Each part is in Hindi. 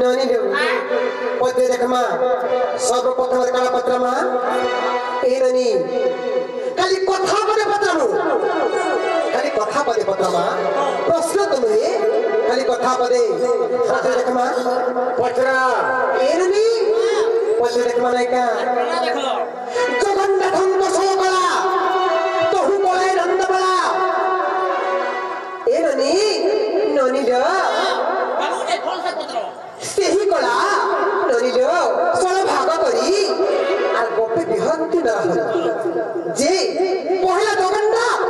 ननी देव पते देखमा सर्वप्रथम काला पत्रमा ए ननी खाली कथा पदे पत्रमु खाली कथा पदे पत्रमा प्रश्न तो नुहे खाली कथा पदे पते देखमा पत्रा ए ननी पते देखमा नायका जगन्नाथंक सोकला तहु कलाय नंदबला ए ननी ननी देव सेही कला ननी देव सोल भाग करी आ गोपे बिहंती न जे पहला जगन्नाथ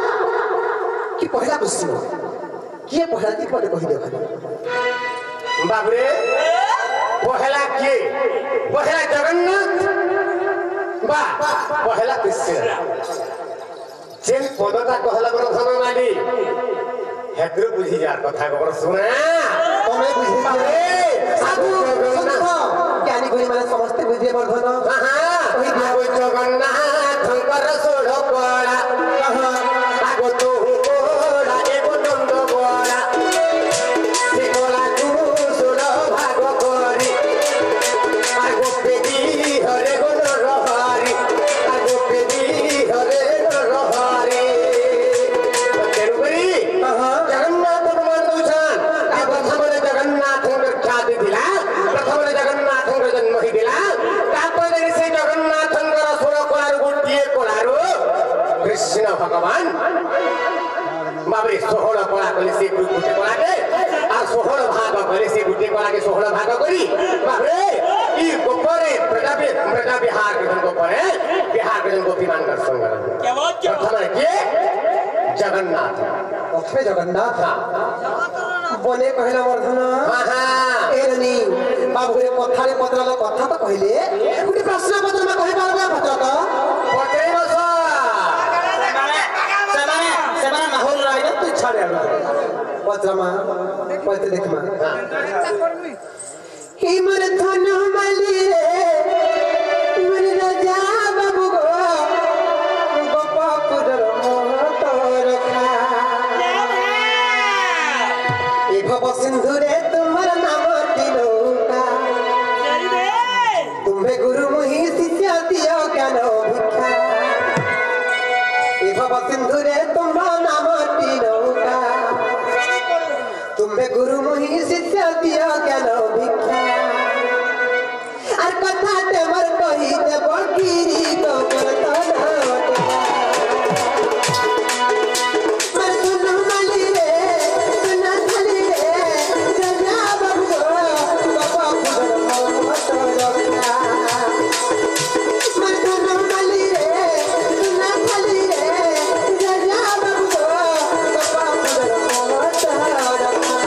कि पहला कृष्ण किए पहला ती पटे कहि देख बाबरे पहला के पहला जगन्नाथ बा पहला कृष्ण जेन पदता कहला प्रथम माली हेतु बुझी जा कथा खबर सुना तमे बुझी बाबरे साधु ज्ञानी गुणी माने समस्त बुझे वर्धन हां कहि दिया जगन्नाथ कर सोढ़ पड़ा आगो तो कोड़ा एगो नंद बड़ा से कोला तू सोढ़ भाग करी आगो पेदी हरे गो रहरी आगो पेदी हरे रहरी तेरुबरी जगन्नाथ भगवान दुछान आ प्रथम जगन्नाथ ख्याति दिला प्रथम जगन्नाथ जन्म ही दिला तापर से जगन्नाथ सोढ़ कोलार गोटिए कोलारो कृष्ण भगवान बाबरे सोहळ कोला कले से गुटे कोला के आ सोहळ भाग करे से गुटे कोला के सोहळ भाग करी बाबरे ई गोपरे प्रजा बिहार के गोपरे बिहार के गोपीमान कर संग क्या बात क्या प्रथम के जगन्नाथ अक्षय जगन्नाथ बने कहला वर्धन एरनी बाबू रे कथारे पत्रला कथा तो कहले गुटी प्रश्न पत्र में कहि पारबा पत्र तो पत्रे बस सेमाने माहौल रहिला तू छाड़े पत्रमा पत्र देखमा हे मोर धन माली रे मोर राजा बाबू गो गोपापुर मोहतर खा ए भव सिंधु रे तुम्हारा नाम तिलौका तुम्हें गुरु मुहि शिष्य दियो ज्ञान भिक्षा ए भव सिंधु रे तुम्हारा नाम तिलौका तुम्हें गुरु मुहि शिष्य दियो ज्ञान भिक्षा আর কথা তেমর কহি দেব গিরি গোবর তোলা মর দুনু মালি রে দুনা খালি রে রাজা বাবু বাবা পুর মত রক্ষা মর দুনু মালি রে দুনা খালি রে রাজা বাবু বাবা পুর মত রক্ষা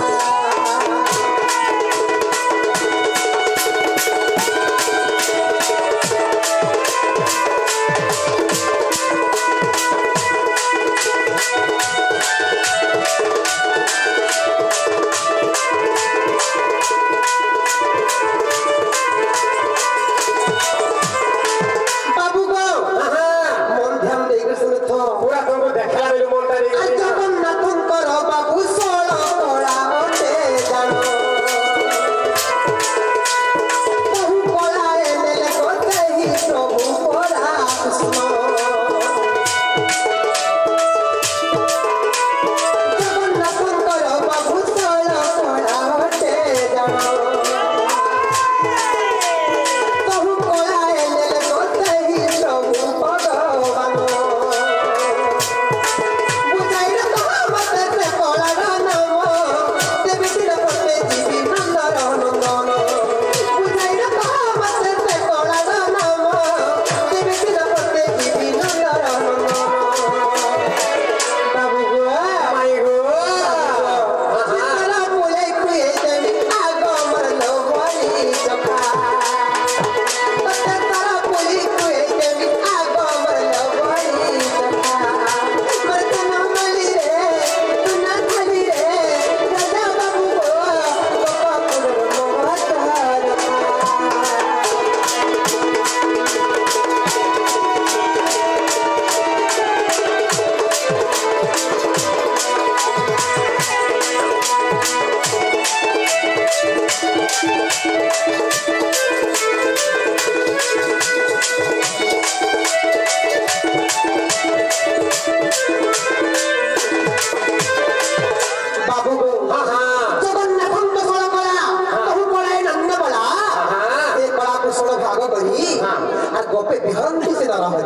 गोपे बिहार नहीं से डरा है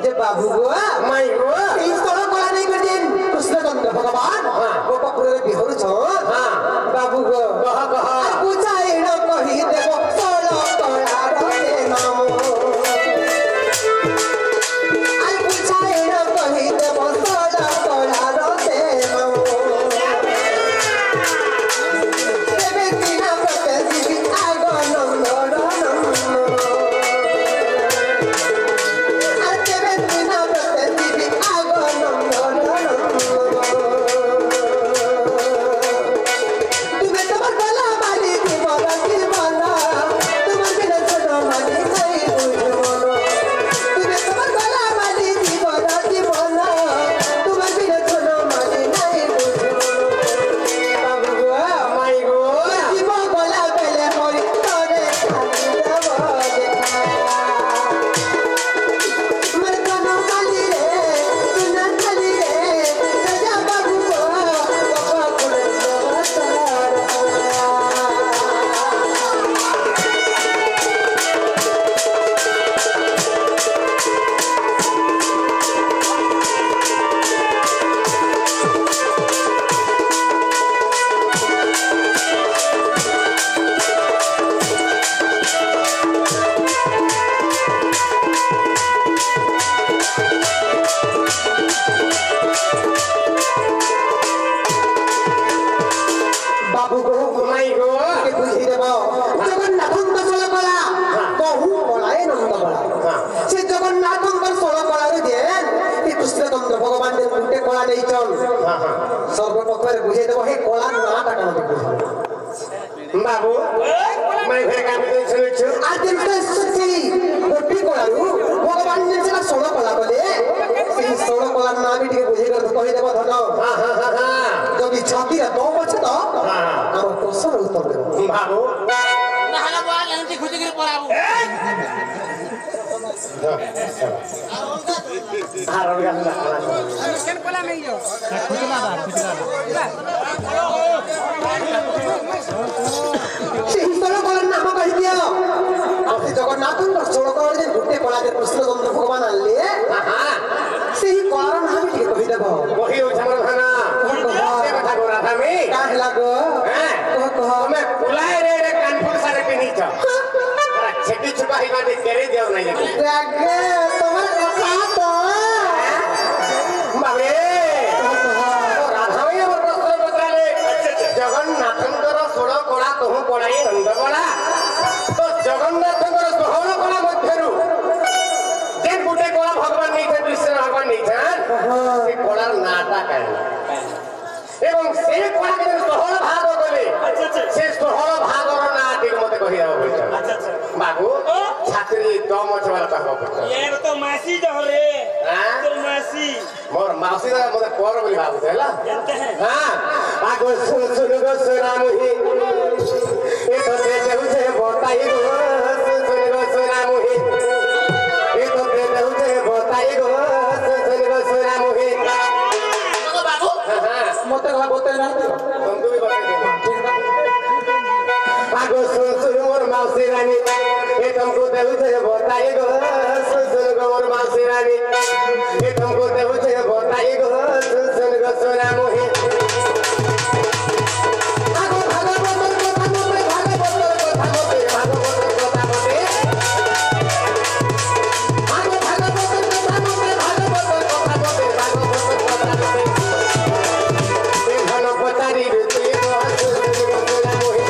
जे बाबू गो माई गो इस तरह कोला नहीं कर दिन कृष्णचंद्र भगवान गोपपुर रे बिहार छ बाबू गो कह पूछा एडो कहि देबो सोलो तोरा रे नाम आई पूछा एडो कहि देबो सोलो तोरा रे नाम देवे तीना प्रते दिबी आगो नंदन बाबू मैं फिर काम कर चलू छु आज दिन से सच्ची गोटी कोलारू भगवान ने से सोलो कोला बोले से सोलो कोला ना भी ठीक बुझे कर कहि देबो धन हां जदी छाती रे दो बछ तो हम क्वेश्चन उत्तर देबो बाबू नहाला बोल एंटी खुद के पराबू हारो गल्ला केन कोला नहीं जो खुदला जगन्नाथ गोटे कला कृष्णचंद्र भगवान आनले से कलार ना भी कहि देबो कहि हमर भाना से कथा को राधा में का हला गो कह मैं पुलाय रे कानपुर सारे पिनी छ छेटी छुपा ही बात करे देव नहीं जागे तोमर कथा तो बाबे राधा में हमर प्रश्न बतले जगन्नाथंकर 16 कला तोह पढ़ाई नंद कला तो जगन्नाथंकर 16 कला मध्यरु जे गुटे कला भगवान नहीं थे कृष्ण भगवान नहीं थे से कलार नाटा कहला एवं से कला के 16 भाग गले से 16 भागर ना ठीक मते कहि आबो अच्छा बाबू छात्री दम छवाला कहबो पड़ता ये तो मासी जहरे तोर मासी मोर मासी दा मते पर बोली बाबू हैला जानते हैं हां आगो सुन सुन गो सुनाम ही ए तो से जे बताई गो सुन सुन गो सुनाम ही ए तो से बताई गो सुन सुन गो सुनाम ही बाबू हां मते बते ना तुम भी बता आगो सुन सुन मोर मासी रानी ए तुमको देहु छे बताई गो सुन सुन गो मोर मासी रानी ए तुमको देहु छे बताई गो सुन सुन गो सोना मोही आगो भागवत कथा मोरे भागवत कथा मोरे भागवत कथा मोरे आगो भागवत कथा मोरे भागवत कथा मोरे भागवत कथा मोरे ए धन पतारी रे ते गो सुन गो सोना मोही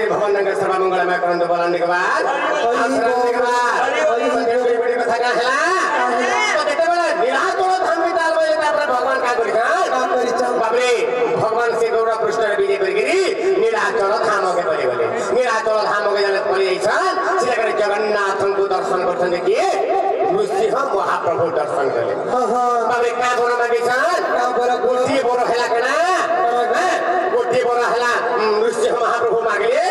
श्री भगवान नगर सर्व मंगलमय करंतु बोलने के बाद आश्रम के बाद बड़ी कथा का है तो देखते बड़ा निराकुल धाम में ताल बजे तापर भगवान का करी बाबरे भगवान से गौरव कृष्ण विजय करगिरी नीलाचल धाम के परे गले नीलाचल धाम के जाने परे जाइछन सिला करे जगन्नाथ को दर्शन करछन देखिए नृसिंह महाप्रभु दर्शन कले बाबरे का बोल मागिछन का बोल गोटी बोल हेला कना गोटी बोल हेला नृसिंह महाप्रभु मागले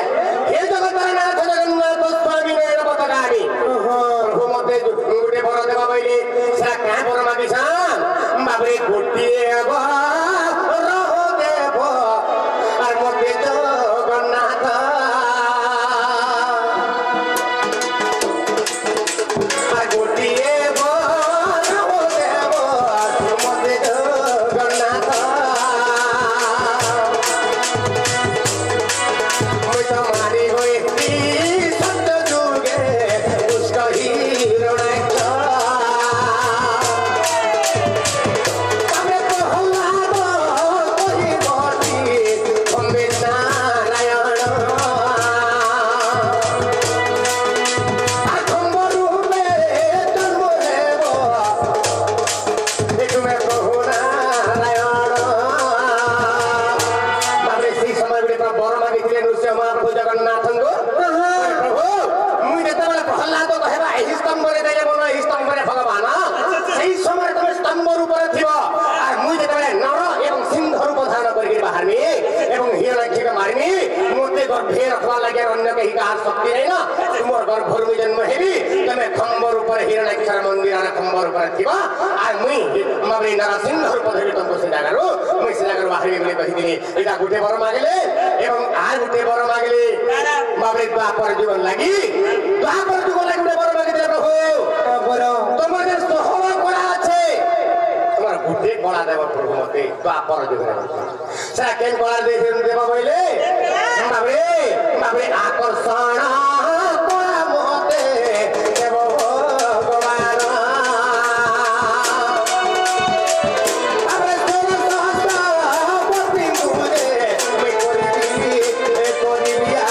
हे जगन्नाथ जगन्नाथ स्वामी मेरा पतगामी प्रभु मते गोटी बोल देबा बइले सा का बोल मागिछन बाबरे गोटी शक्ति है ना तुम गर्भर में जन्म हेबी तमे खंबर ऊपर हिरण्यक्षर मंदिर आना खंबर ऊपर थिबा आ मुई मबे नरसिंह रूप धरि तुमको से जागारो मुई से जागारो बाहरी बोले कहि दिले एटा गुटे बर मागले एवं आ गुटे बर मागले मबे द्वापर जीवन लागि द्वापर जीवन लागि गुटे बर मागिले प्रभु बर तमर जे सोहवा कोला আছে तमर गुटे कोला देव प्रभु मते द्वापर जीवन सेरा केन कोला दे देबा बइले मबे मबे आकर्षण कोला मोते देव भगवान अबे सोना सहस्र पति तुरे मैं कोरी बिया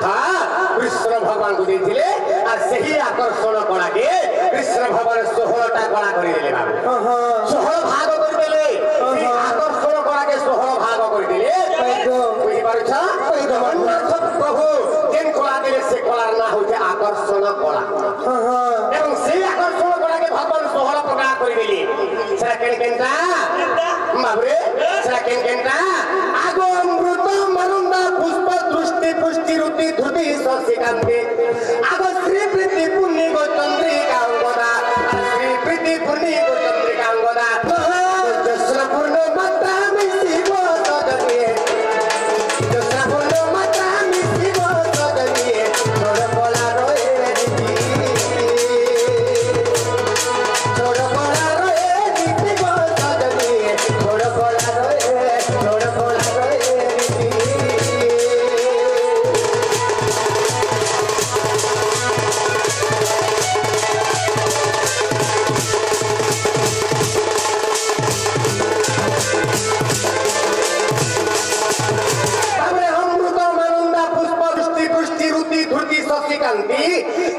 आकर्षण भगवान को देथिले आ सही आकर्षण कला के कृष्ण भगवान 16टा कला करि देले बाबू 16 भाग करि देले ई आकर्षण कला के 16 भाग करि देले बुझि पारछ जगन्नाथ प्रभु केन कला देले से कला ना होते आकर्षण कला एवं से आकर्षण कला के भगवान 16 प्रकार करि देले सेरा केन केनटा बाबरे सेरा केन केनटा आगो अमृत मरुंदा पुष्प दृष्टि पुष्टि रुति धुति ससिकांते आगो श्री प्रीति पुण्य गो चंद्रिका अंगदा श्री प्रीति पुण्य गो चंद्रिका अंगदा जस्र पूर्ण मात्रा में शिव सदनिए जस्र पूर्ण मात्रा में शिव सदनिए छोड़ बोला रोए छोड़ बोला रोए शिव सदनिए छोड़ बोला रोए छोड़ बोला रोए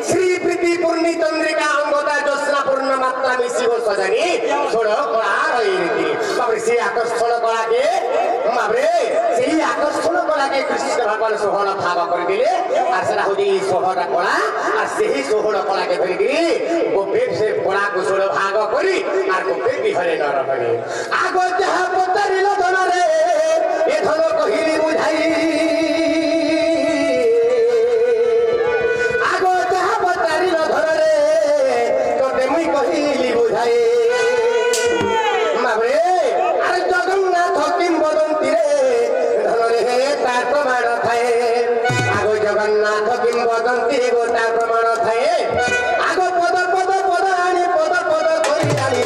श्री प्रीति पूर्णी चंद्रिका अंगदा ज्योत्स्ना पूर्ण मात्रा में शिव सजनी छोड़ो कला रही बाबरे से आकर्षण कला के बाबरे से आकर्षण कला के कृष्ण भगवान 16 भाग कर दिले और सेरा होदी 16टा कला और सेही 16 कला के धरि दिली गोपे से कला को 16 भाग करी और गोपे बिहरे न रहनी आगो जहां पतरिलो धन रे ए धन कहिली बुझाई जगन्नाथ किम वदन्ति गोटा प्रमाण थाए आगो पद पद पद आनी पद पद कहि जानी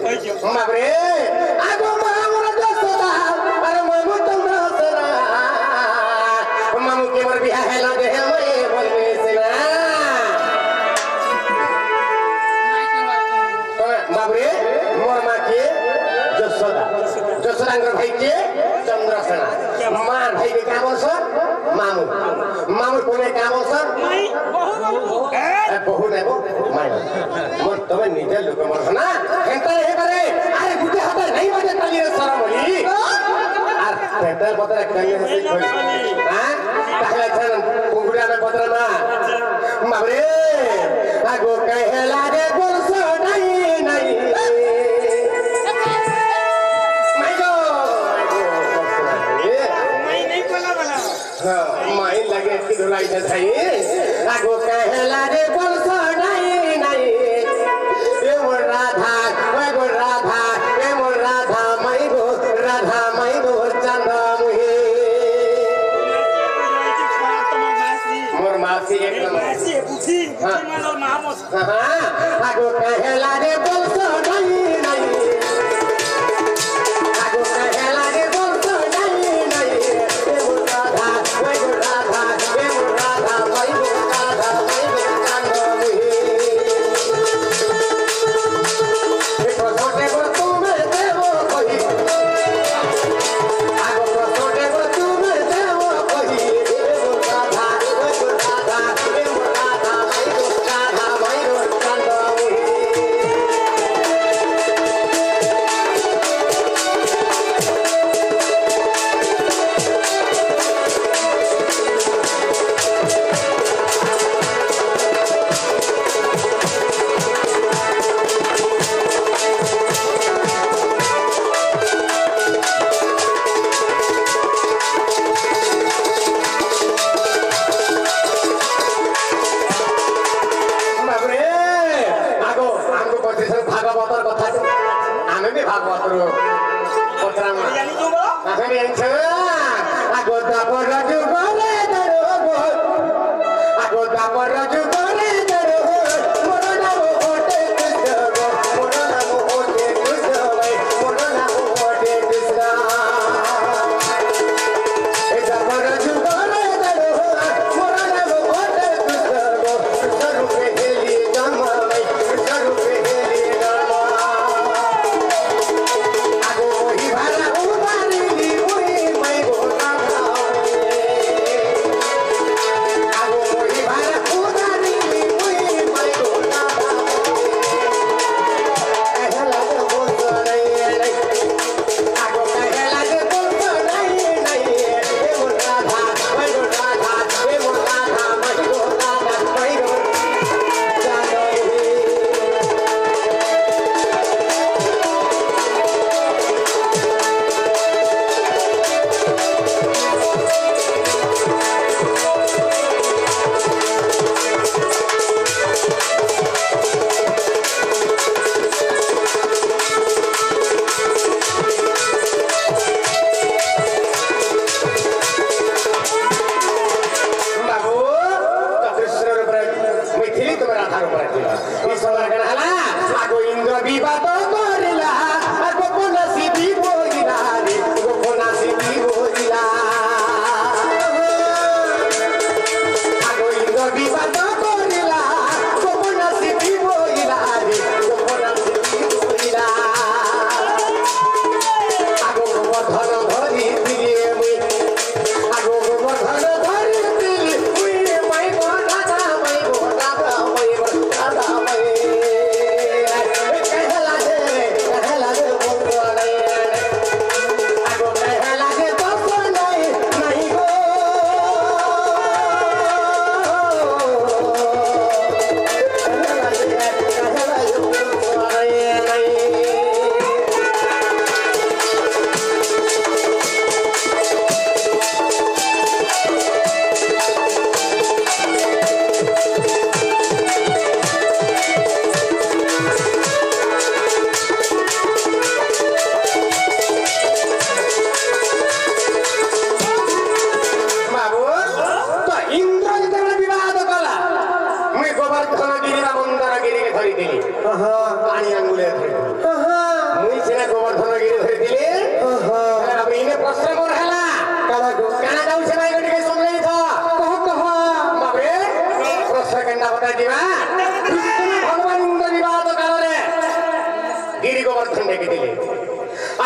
Thank you.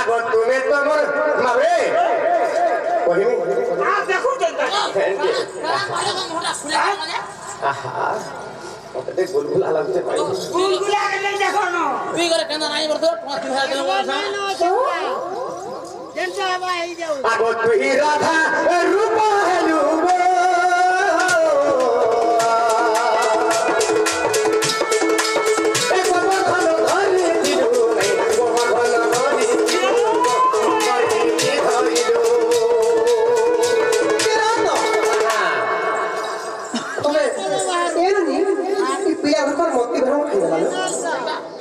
आगो तुम्हें तो मोर मारे कहिमी आ देखो जनता आहा ओते गुलगुला लागते भाई गुलगुला के देखो न তুই করে কেন নাই বলতো তোমার 3000 जनता भाई जाऊ आगो तुही राधा रूप हेलु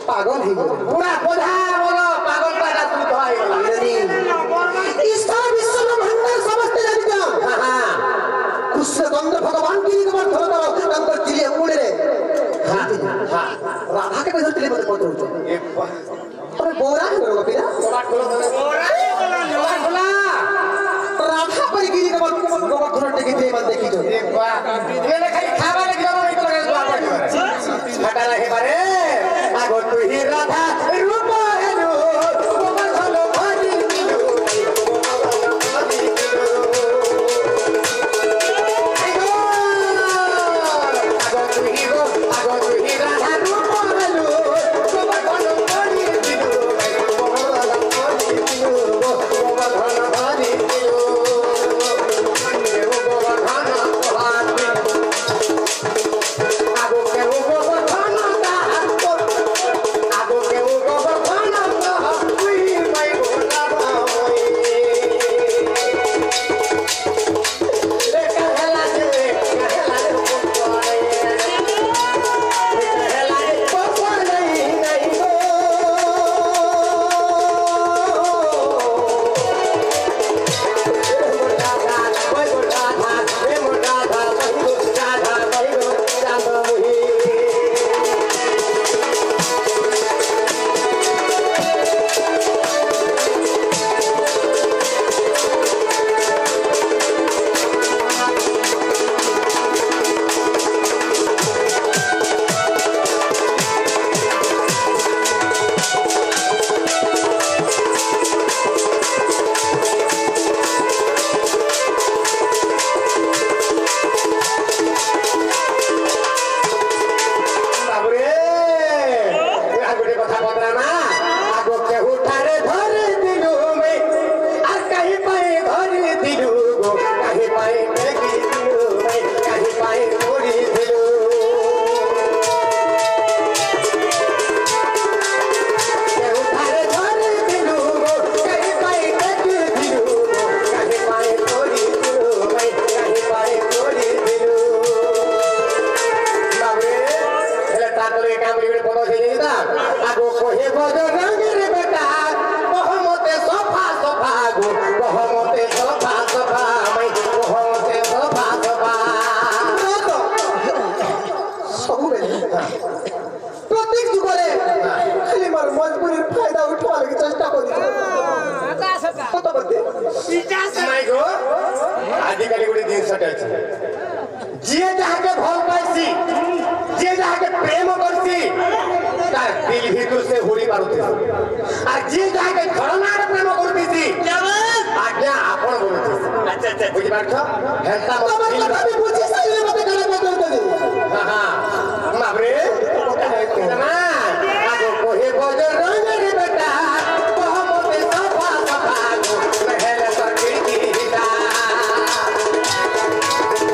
पागल है पूरा बोझा बोलो पागल पागल तू तो आई इस सारा विश्व ब्रह्मांड समस्त जानिता हां कृष्ण चंद्र भगवान की कमर धरो अंतर दिले अंगुले रे हां राधा के बदल दिले मत पड़ो एक अरे बोरा है रो पिया बोरा खोलो राधा पर गिरी कमर धरो टेके दे मन देखी जो एक बार ये खाली खावा लगे जब नहीं तो हटा रहे बारे आगो तू ही राधा रूप हेलो कोमल हलो भारी दिलो आगो तू ही राधा रूप हेलो कोमल हलो भारी दिलो कोमल हलो भारी दिलो प्रत्येक जुगरे खाली मार मजबूरी फायदा उठवा लगे चेष्टा करी कत बदे माय गो आजिकाली गुडी दिन सटे जिए जाके भल पाइसी जिए जाके प्रेम करसी तार दिल भीतर से होरी मारुती आ जिए जाके घरनार प्रेम करतीसी आज्ञा आपण बोलती अच्छा बुझी पाछो हेता तमर कथा भी बुझी साइले मते गला बदल दे हां हां माबरे ना आगो कोहे बजर रंग रे बेटा बहुमते सफा सफा गो महल सरकी हिता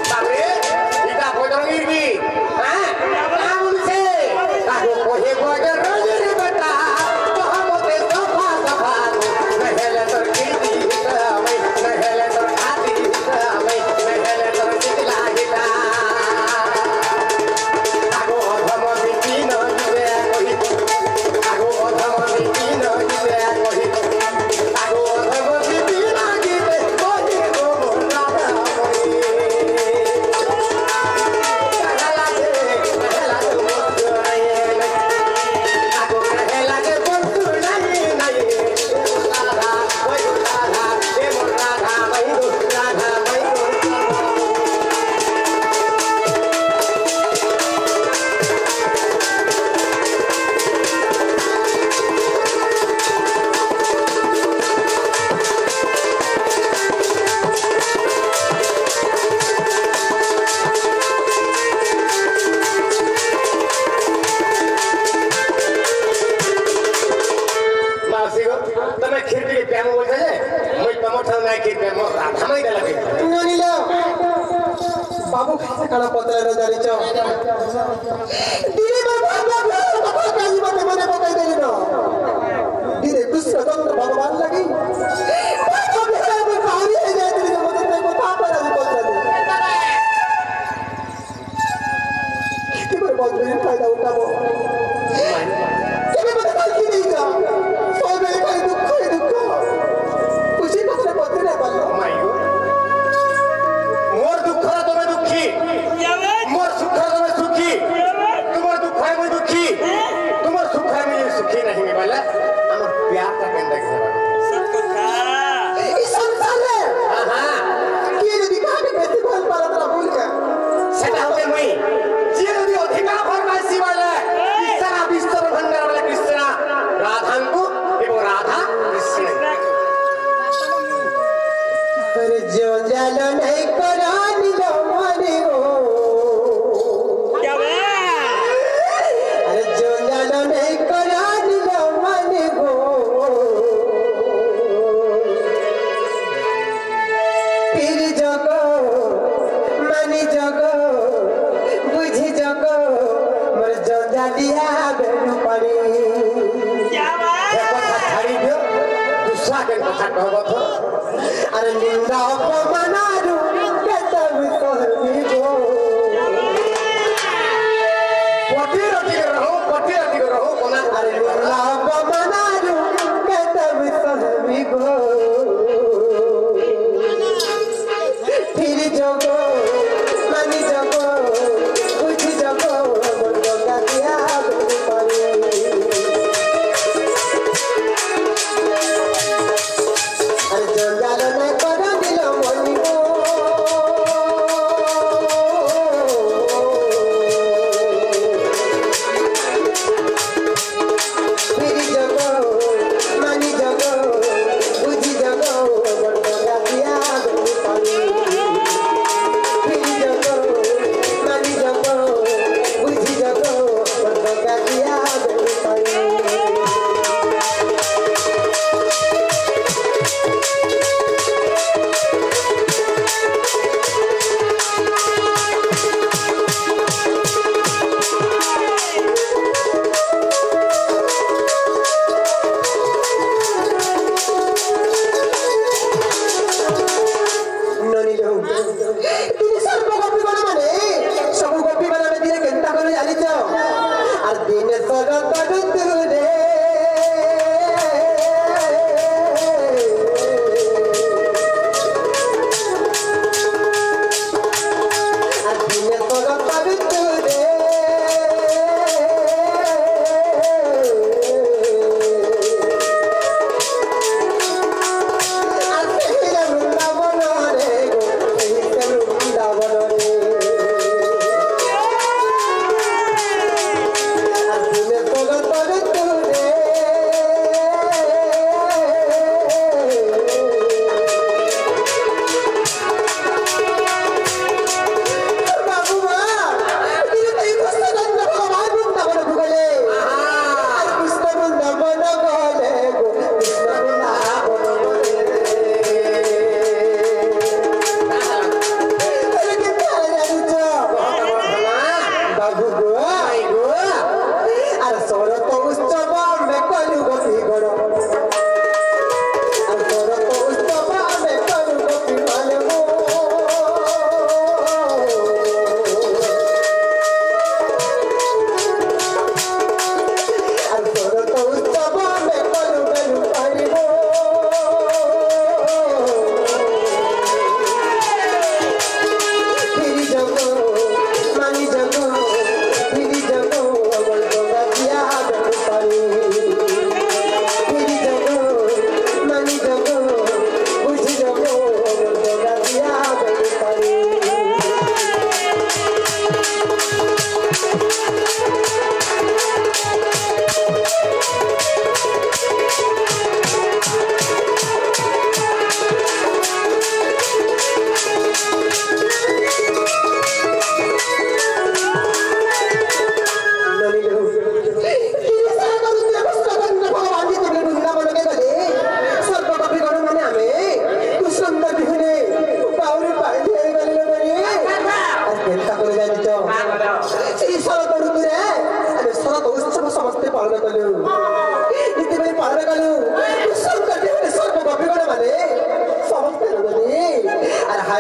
माबरे इता बजरंगी की हां नाम से आगो कोहे बजर रंग रे बेटा बहुमते सफा सफा गो महल सरकी हिता महल सरकी हिता महल सरकी हिता आगो धमती के मोर राधा माई लगे ननिला बाबू खासे काला पत्र न जानी छ दिने बाबू काली मते मने पकाई देली न दिने कृष्ण चंद्र भगवान लगी बाबू बेटा में पानी है जाए तेरी मदद में को पाप पर पत्र दे कितने बार बहुत बड़ी फायदा उठाबो केबे मते काल की नहीं जा सो मेरे खाली दुख खुशी को पत्र नहीं पालो माइयो मोर दुख रा तमे दुखी मोर सुख रा तमे सुखी तुमर दुख है मैं दुखी तुमर सुख है मैं सुखी नहीं है बोले हमर प्यार का केंद्र के इस संसार में हां के दिखा के बेटी बोल पाला तरा भूल जा सेटा होते मैं जे नदी अधिकार फरमाइशी वाला कृष्णा विस्तर भंडार वाला कृष्णा राधा को एवं राधा कृष्ण अरे जो जालो नहीं करानी लो माने हो क्या बे अरे जो जालो नहीं करानी लो माने हो फिर जगो मानी जगो बुझी जगो मोर जो जालिया बेनु पड़ी क्या बे कथा छाड़ी दियो दूसरा के कथा कहबो तो अरे निंदा अपमानारू केतब कहबीबो पति रति के रहो कोना अरे निंदा अपमानारू केतब कहबीबो फिर जगो मानी जगो बुझी जगो मोर गंगा दिया पानी अरे जो जालो नहीं करा दिलो मन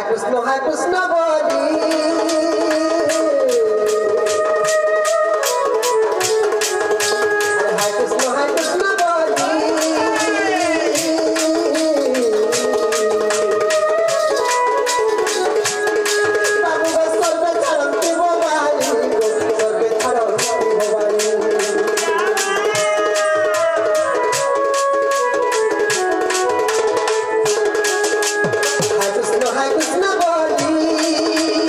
हाय कृष्ण बोली हाय कृष्ण बोली बाबू का स्वर्ग छाड़ती भवानी स्वर्ग छाड़ती भवानी हाय कृष्ण बोली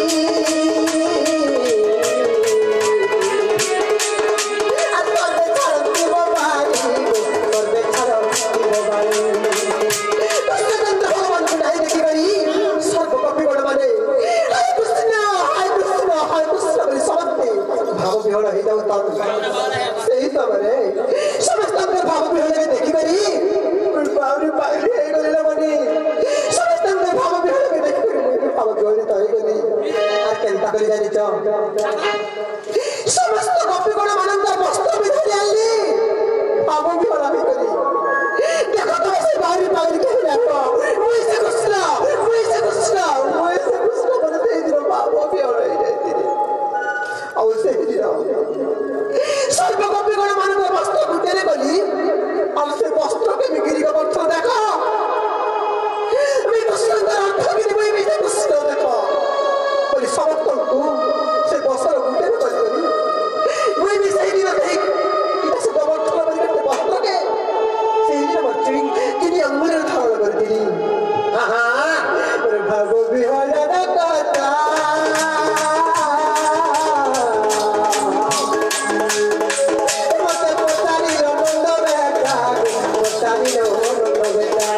समस्त गोपीगण मानंद वस्त्र विधि आली बाबू भी होला भी करी देखो तो ऐसे बाहरी पागल के देखो मुझे से कृष्ण बोले दे दिनो बाबू भी होला ही जाती रे और से ही दिनो सर्व गोपीगण मानंद वस्त्र गुटेरे गली और से वस्त्र के बिक्री का वस्त्र देखो मैं कृष्ण का अर्थ भी नहीं मैं कृष्ण देखो बोले समस्त को से बसर गुटे में बज गई मुई भी सही दिन देख इटा से बाबा ठोला बज के वस्त्र के सही दिन बच्ची किनी अंगुर धारण कर दी हां हां पर भागो बिहार ना कथा मत पोतानी रमंद बेटा पोतानी रमंद बेटा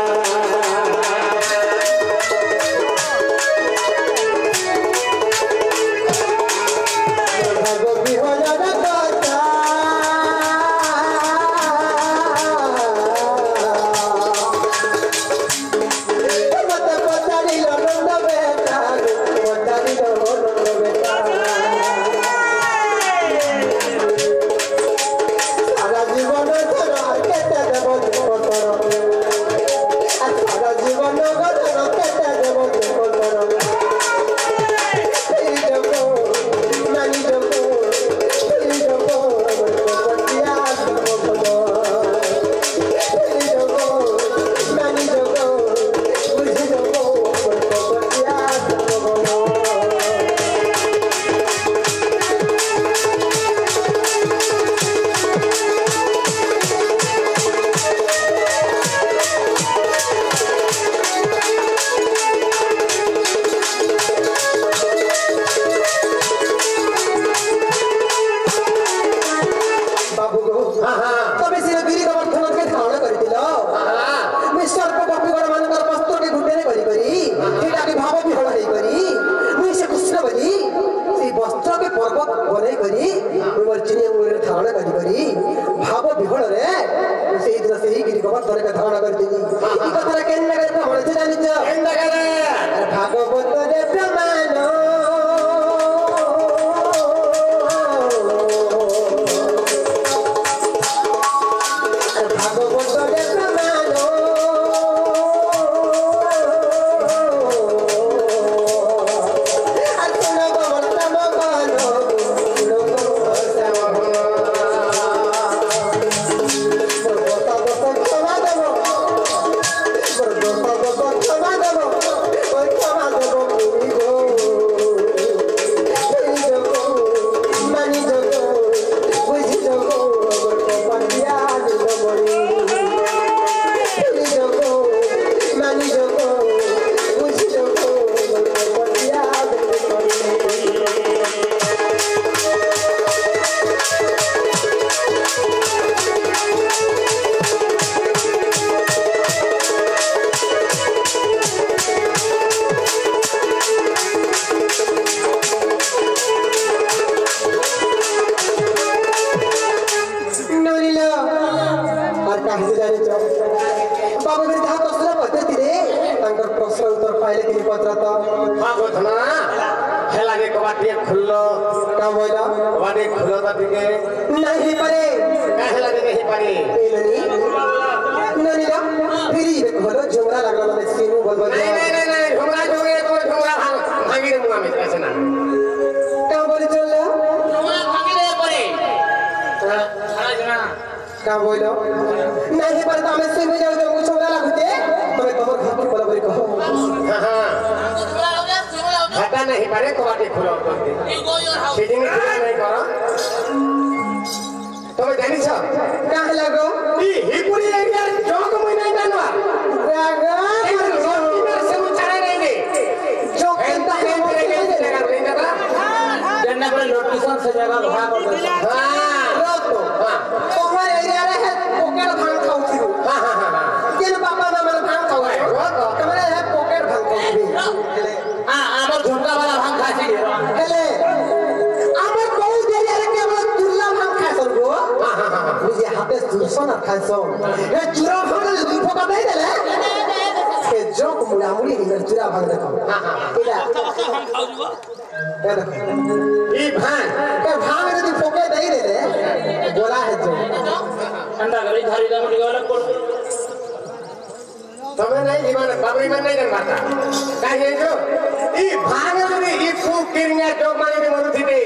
नहीं परे काहे लगे नहीं पारी नहीं ना फिर ये बोलो झुमरा लगना मैं सीनू बोल बोल नहीं झुमरा झुमरे तो झुमरा क्या बोलो नहीं पर तो हमें से जाओ तो मुझे वाला खुदे तुम्हें कमर खाप पर बोला कहो हां खाता नहीं पारे कबाटी खुला करते सीटिंग नहीं करो তুমি জানিছ কাহ লাগো ই হিপুরি এরিয়া জগ মই নাই জানো রাগা জগিনার সে মুচারে নাই রে জগ এন্তা হেন্দ্রে গেছে জায়গা রে দাদা जन्ना पर लोकेशन से जगह भाग कर दे हां রতো তোমার এরিয়া রে পকেট ভাঙ খাউছি हां हां हां কেন বাবা মা মানে ভাঙ খাও তোমার হে পকেট ভাঙ খাউছি हां हमर झुमका वाला भाग खासी হেলে আমার কোন এরিয়া রে কেবল তুল্লা ভাঙ খাইছন গো নিজে হাতে দুলছন আর খাইছন এ চুরা ভাঙলে দুই ফোকা দেই দেলে সে জক মুড়ামুড়ি হিমের চুরা ভাঙ দেখো এটা हम खाऊ जुगो এ দেখো ই ভান এ ভাঙ যদি ফোকে দেই দেলে बोला है जो अंडा गरी धारी दा मुड़ी वाला कोड તમે નહીં જીવન બાબરી માં નહીં માતા કાઈ જો ઈ ભાગ যদি ઈ ફૂ કિરિયા જોગ માની દે મરુથી દે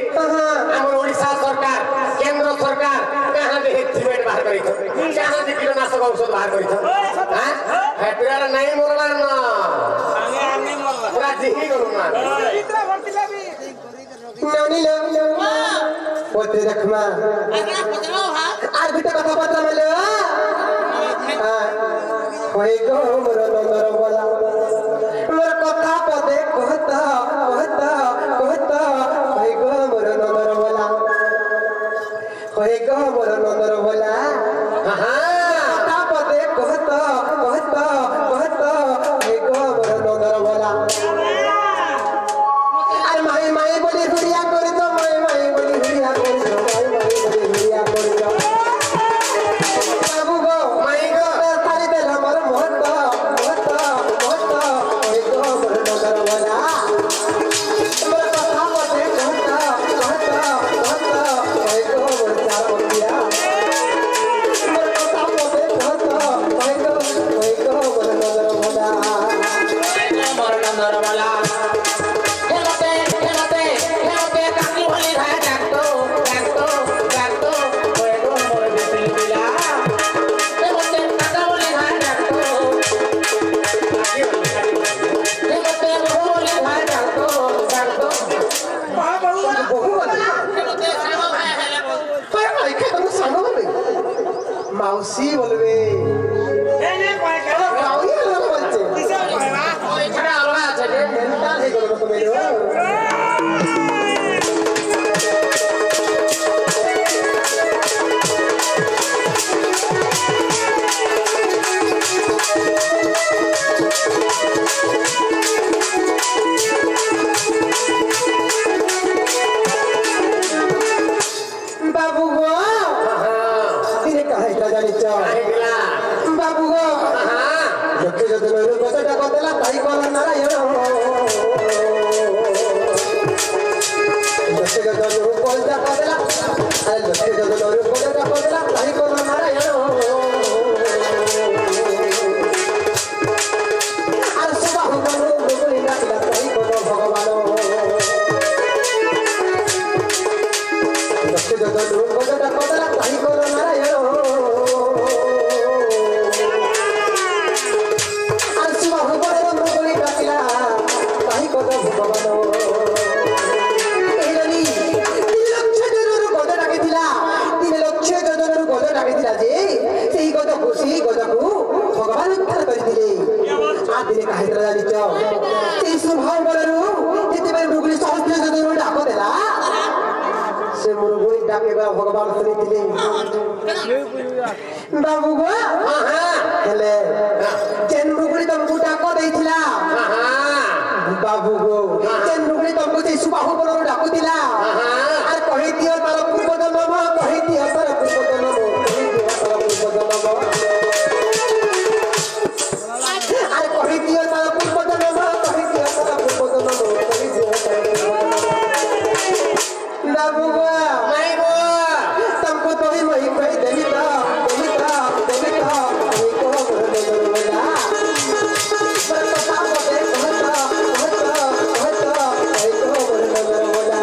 আমার ওড়িশা সরকার কেন্দ্র সরকার কাহা দে সিমেন্ট বাহার করিছ কাহা দে কীটনাশক ঔষধ বাহার করিছ হ্যাঁ হেতরার নাই মরলা না आगे आगे मरला পুরা জিহি গলু না इतना भर्ती लाबी नानी लो पोते देखमा अगला पतरा भाग আর বিটা কথা বলতে মেলে কই গো মোর নন্দর বলা মোর কথা পদে কহতা কহতা কহতা কই গো মোর নন্দর বলা কই গো মোর নন্দর বলা কথা পদে কহতা কহতা কহতা কই গো মোর নন্দর বলা আর মাই মাই বলি হুরিয়া করি তো মাই মাই বলি হুরিয়া করি তো মাই মাই বলি হুরিয়া করি তো বাবু গো মাই গো তারি দে আমার মহত্ত মহত্ত মহত্ত ওই গো মোর নজর বলা মোর কথা বলে কহতা কহতা কহতা ওই গো মোর চার বলিয়া মোর কথা বলে কহতা ওই গো মোর নজর বলা मोर नंदर वाला हेलोते काकी भली भाई डाक्तो ओए गो मोर बिसिल मिला हेलोते काका भली भाई डाक्तो हेलोते भोली भाई डाक्तो महा बहुआ বহু বলা हेलोते सावा भाई हेले बोल হয় হয় কে তুমি সাঙ্গ বলবে মাউসি বলবে ए ने कोई करो মাউই বলছে किसे कहवा ओए छड़ा अलगा আছে রে মেন্টাল হয়ে গেল তুমি বাবু গো তিনি কাহিটা জানিছ আহিলা বাবু গো লোকে যদি মেরু কথাটা বদলা তাই কল নারায়ণ লোকে যদি মেরু কথাটা বদলা আরে লোকে যদি মেরু কথাটা বদলা তাই কল নারায়ণ আর সবাহু করু বলি ডাকলা তাই কল ভগবান লোকে যদি মেরু কথাটা বদলা তাই কল নারায়ণ আর সবাহু করু বলি ডাকলা তাই কল ভগবান এইরানি 3 লক্ষ জনের গদ ডাকিছিলা 3 লক্ষ জনের গদ ডাকিছিলা যে সেই গদকু ভগবান উদ্ধার করিছিলে আর দিনে কাহিত্রা জানিছ সেই স্বভাব বলরু যেতেବେଳେ মৃগুলি সহস্র জনের ডাক দেলা সে মৃগুলি ডাকে ভগবান শুনিছিলে বাবু গো হেলে যেন মৃগুলি তমকু ডাক ଦେଇଥିଲା বাবু গো যেন মৃগুলি তমকু সেই সুবাহু বলরু ডাকুଥିଲା আর কহি দিও তার পূর্ব জন্ম কহি দিও তার পূর্ব জন্ম কহি দিও তার পূর্ব জন্ম আর কহি দিও তার পূর্ব জন্ম কহি দিও তার পূর্ব জন্ম কহি দিও তার পূর্ব জন্ম বাবু গো মাই গো तमको तो ही वही कही देविता देविता देविता वही को बोले बोला पर पता बोले कहता कहता कहता वही को बोले बोला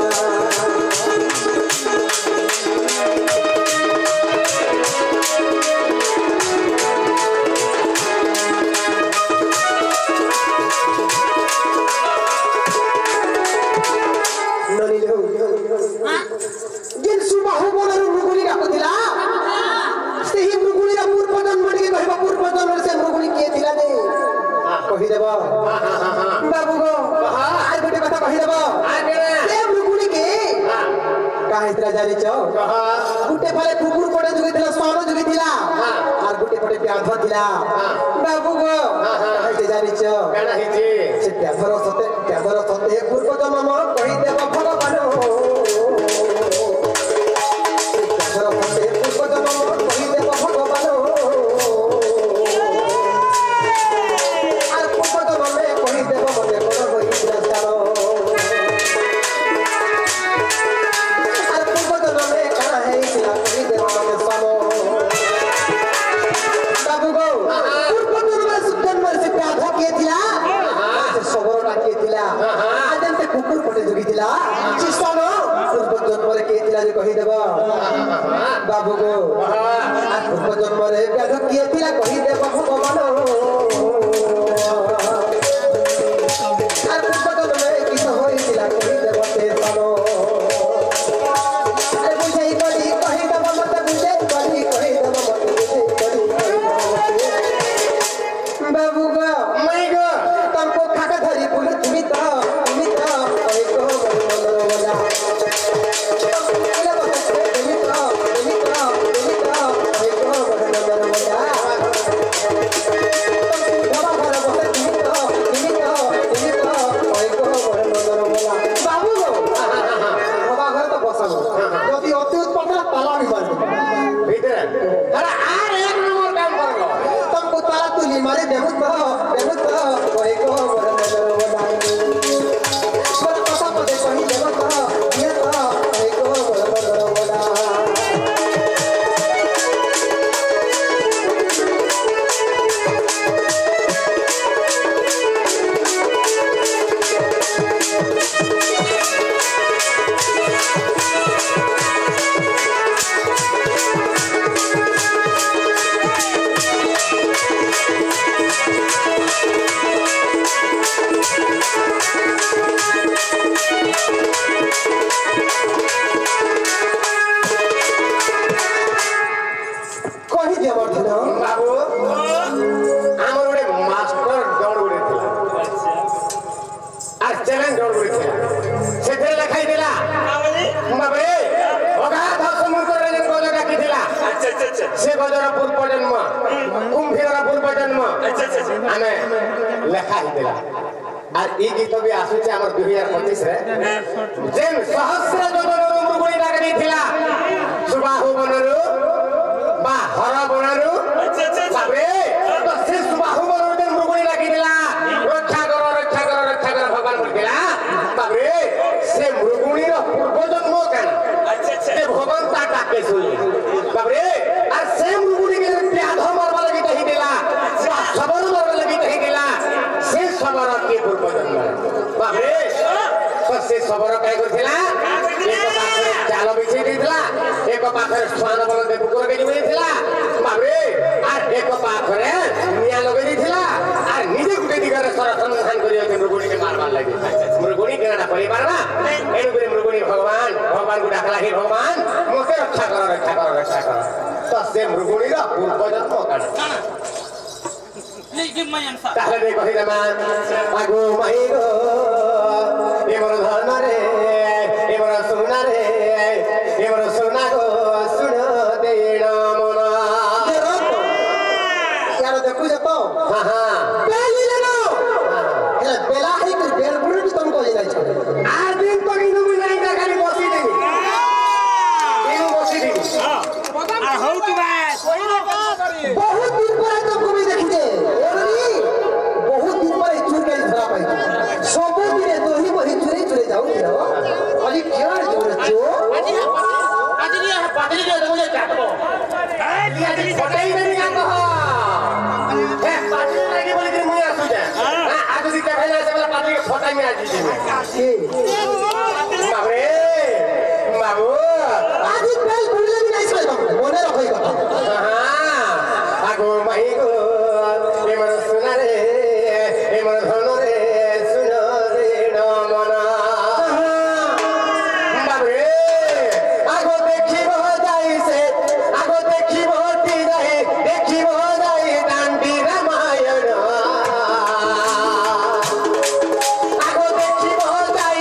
କହିଦେବ ସେ ମୃଗୁଣୀ କି କାହିଁଥିଲା ଜାଣିଛ ଗୋଟେ ଫଳେ କୁକୁର ପଟେ ଯୁଗିଥିଲା ସ୍ୱାନ ଯୁଗିଥିଲା আর ଗୋଟେ ପଟେ ବ୍ୟାଧ ଥିଲା ବାବୁ ଗো କାହିଁକି ଜାଣିଛ ସେ ବ୍ୟାଧର ସତେ ପୂର୍ବ ଜନ୍ମ କହିଦେବ ଭଗବାନ ବ୍ୟାଧର ସତେ ପୂର୍ବ ଜନ୍ମ କହିଦେବ ଭଗବାନ আর ପୂର୍ବ ଜନ୍ମରେ କହିଦେବ ମତେ କଣ ହୋଇଥିଲା ସ୍ଥାନ আর ପୂର୍ବ ଜନ୍ମରେ କାଣ ହେଇଥିଲା କହିଦେବ ମତେ ସ୍ଥାନ बाबू गो पूर्व जन्म सुजन्म से प्याधा किए थिला से सबरटा किए थिला आदम ते कुकुर पटे जोगी थिला शिष्टनो पूर्व जन्म रे किए थिला जे कहि देब बाबू गो आ पूर्व जन्म रे प्याधा किए थिला कहि देब भगवान आ पूर्व जन्म रे कि होई थिला कहि देब ते सानो अरे बुझाई बड़ी कहि देब मते बुझाई बड़ी कहि देब मते बुझाई बाबू गो मैं गो तुमको खाका धरी बोले तुम्ही तो ओए गो बोला तुम्ही तो ओए गो बोला बाबा घर बोले तुम्ही तो ओए गो बोला बाबू गो बाबा घर तो बसाबो যদি অতি উৎপাদন তালা भी मार भीतर अरे आर एक नंबर काम करलो तुमको ताला तुली मारे देबो तो ओए गो बोला बोला কথা পদে কহি দেবো তো ये तो ओए गो बोला कहि दियो मर्दिन बाबू आमर गोटे मास्टर दौड़ गोटे थिला आ चैलेंज दौड़ गोटे थिला सेथे लिखाई दिला बाबे अगाध समुद्र रे जन गज डाकी थिला से गजर पूर्व जन्म कुंभीर पूर्व जन्म आमे लिखा ही दिला আর এই গীত বি আসুছে আমার 2025 রে যেন সহস্র যোজনর মৃগুণী ডাকে দিছিলা সুবাহু বনরু বা হর বনরু বাবরে তো সে সুবাহু বনরু যেন মৃগুণী ডাকি দিলা রক্ষা কর ভগবান বলছিলা বাবরে সে মৃগুণীর পূর্ব জন্ম কেন সে ভগবান তা ডাকে শুনি বাবরে আর সে মৃগুণীকে ব্যাধ মারবা লাগি কহি দিলা সবর মারবা লাগি কহি দিলা से सबर के पूर्व जन्म बाबरे तो से सबर काय करथिला एक पाखरे चाल बिछे दिला एक पाखरे स्वान बल दे कुकुर के दिबे दिला बाबरे आर एक पाखरे निया लगे दिला आर निजे गुटे दिगरे सरसंधान करियो के मृगुणी के मारबार लागि मृगुणी केना परिवार ना एनु करे मृगुणी भगवान को डाकला हे भगवान मोके रक्षा कर तो से मृगुणी रा पूर्व जन्म काना তাহলে দেখো হিরামা আগো মাইগো এমর ধর্ম রে এমর সোনা রে এমর সোনা গো শুন দেণ মন यार देखो जतो हां हां बेली लेनो हे बेला ही के बेल बुरी भी तुमको ले जाई छ আর দিন তো কিন্তু মুই নাই তা খালি বসি দিবি কেন বসি দিবি हां আর হউ তু ভাই কই না কা করি बहुत दिन पर तुमको भी देखी दे बहुत दिन पर चूर के धरा पाई सब दिन तो ही वही चुरे जाऊ दियो अली केना जोरे जो আজি নিয়ে পাদরি দিয়ে দেবো যে কাটবো আজ ফটাই দেবি না কহ হে পাটি লাগি বলি যে মুই আসু যা আজ যদি কে ভাই আছে বলে পাটি ফটাই মে আজি দিবি বাবরে বাবু आज बेल बुड़ले भी नहीं छल मने रखई কথা আগো মাইগো এমন সোনা রে এমন ধন রে শুন রে মন বাবরে আগো দেখিব যাইছে আগো দেখিব টি যাই দেখিব যাই দান্ডি রামায়ণ আগো দেখিব যাই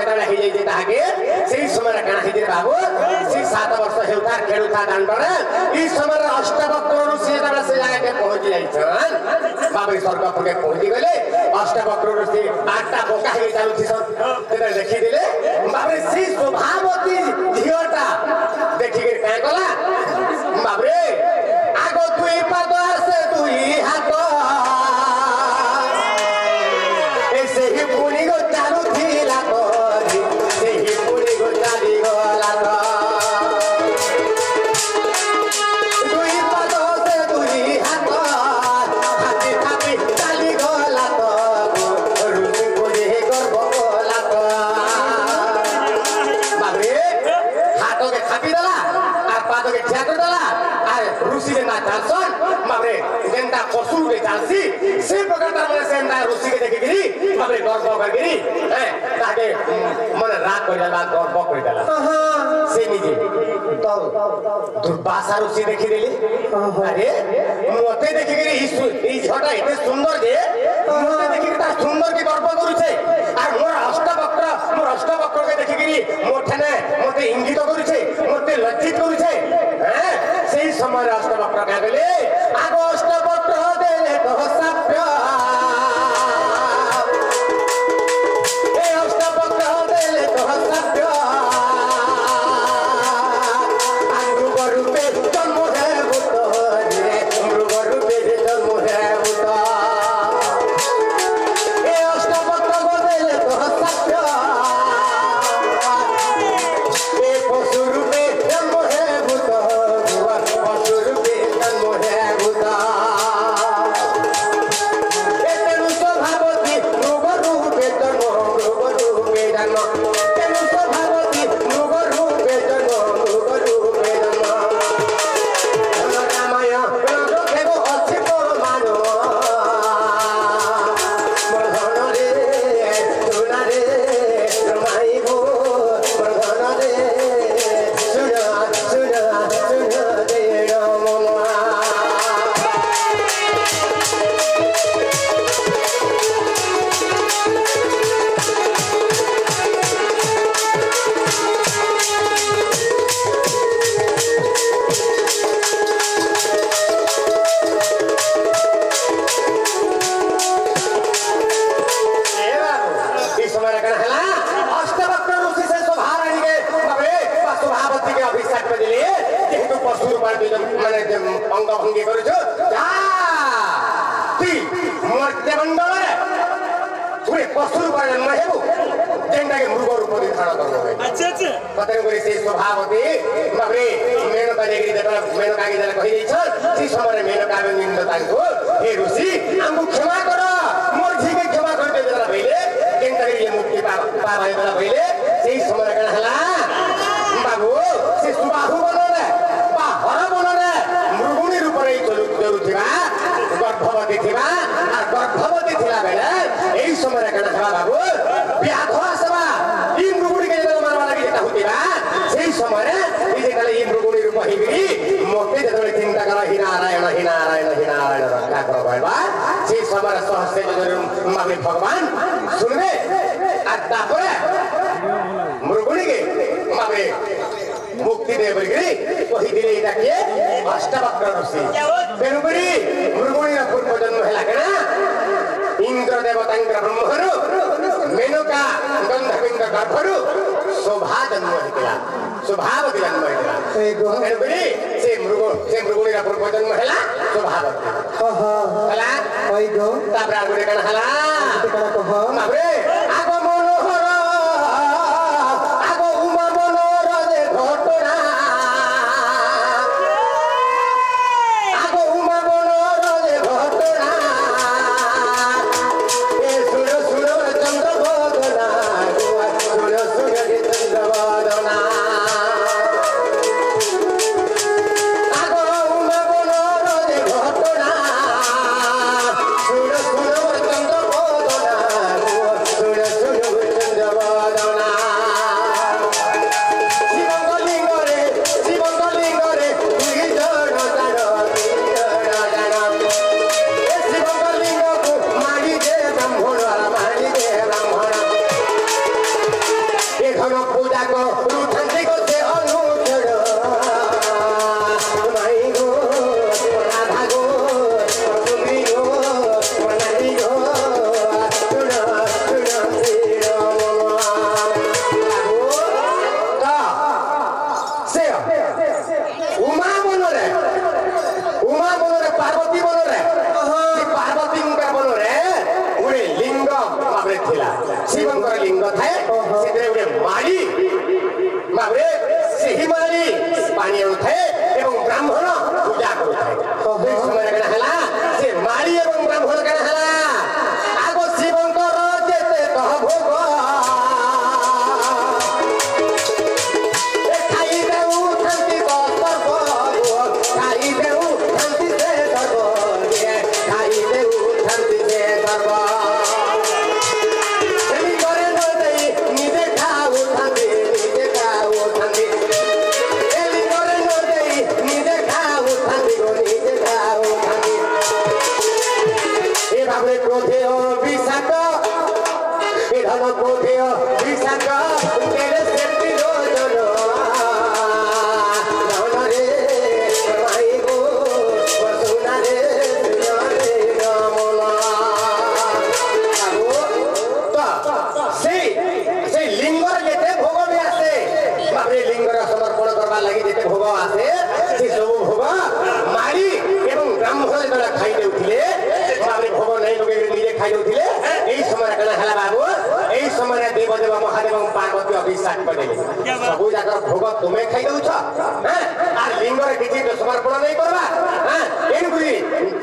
जेतबेला हे जाई ताके सेही समय काना हे बाबू से 7 वर्ष हेउता खेलुता दाण्डरे ई समय अष्टवक्र ऋषि जेतबेला से जाके पहुंच जाई छन बाबू स्वर्ग पुगे पहुंची गले अष्टवक्र ऋषि आठटा बोका हे जाउथि छन तेरा देखि दिले बाबू से स्वभावती झियोटा देखि के काय गला बाबू रे आगो दुई पाद से दुई हाथ ऐसे ही पुनी गो चालू थिला तोरी से ही पुनी गो चाली गला तो दुई पाद से दुई हाथ हाथी थापी चाली गला तो रुनी पुनी गर्भ गला तो बाबरे हाथ के थापी दला और पाद के ठिया कर दला ऋषि जे ना चालसन बाबरे जेंता पशु के चालसी से प्रकार माने सेंदा ऋषि के देखिगिरी बाबरे गर्व करगिरी ताके मन रात कर जाला गर्व कर जाला से निजे तो दुर्वासा ऋषि देखि देली अरे मोते देखिगिरी ई झटा एते सुंदर जे मोते देखिगिरी ता सुंदर के गर्व करू छे आ मोर अष्टवक्र के देखिगिरी मोठने मोते इंगित करू छे मोते लज्जित करू छे सेही समय अष्टवक्र का गले आगो अष्टवक्र देले तो सभ्य ए अष्टवक्र देले तो सभ्य मृग रूपे जन्म है भूत रे मृग रूपे जन्म है भूत ए अष्टवक्र देले तो सभ्य ए पशु रूपे जन्म है भूत अंगभंगी करू छो जा ती मर्त्य मंडल रे पुरे पशु पर जन्म हेबु जेंटा के मृग रूप धारण करनो है अच्छा पतन करे से स्वभावती बाबरे मेनका देगिरी देता मेनका के जला कहि दै छ सी समय मेनका के निंद ताको हे ऋषि हमको क्षमा कर मोर जी के क्षमा कर दे जला भइले जेंटा के ये मुक्ति पा भाई जला भइले सेही समय कन हला बाबू से सुबाहु बनो रे बा हर बनो रे मृगुनी रूप रे चलु थिबा गर्भवती थिबा आ गर्भवती थिला बेला एही समय कन हला बाबू ब्याध आसबा ई मृगुनी के जला मारवा लागि जेता होतिबा सेही समय रे ई जे कले ई मृगुनी रूप हिबिरी मोते जतले चिंता कर ही नारायण रक्षा कर भइबा सेही समय सहस्ते जरुर मागे भगवान सुनबे आ तापरे मृगुनी के मागे मुक्ति दे बरगिरी कहि दिले इटा के अष्टवक्र ऋषि बेनुबरी मृगुनी रा पूर्व जन्म हैला केना इंद्र देवतांकर ब्रह्महरु मेनका गंधर्विंद गर्भरु शोभा जन्म हैला स्वभावती जन्म हैला बेनुबरी से मृगुनी रा पूर्व जन्म हैला स्वभावती हला ओइ गो ताबरा गुडे कन हला कन कह माबरे आगो मनोहर आगो उमा मनोहर दे घटना आगो उमा मनोहर दे घटना ए सुर सुर चंद्र बदना सुर सुर चंद्र बदना आगो उमा मनोहर दे घटना सुर सुर चंद्र बदना सुर सुर धन पूजा को रुठंदी को से अनुचर माई गो राधा गो सुमी गो मनाली गो सुना सुना से उमा बनरे पार्वती बनरे पार्वती बनरे गोटे लिंग भावे थिला शिवंकर लिंग थाए से गोटे माड़ी भावे सही माड़ी पानी आनुए एवं ब्राह्मण पूजा करुए समय कण है से माड़ी एवं ब्राह्मण कण है आग शिवंकर जेते कह भोग देवदेव महादेव पार्वती अभिषेक करेले सब जाक भोग तुम्हें खाई दउछ आ लिंगर किछि समर्पण नहीं करबा एनकुरी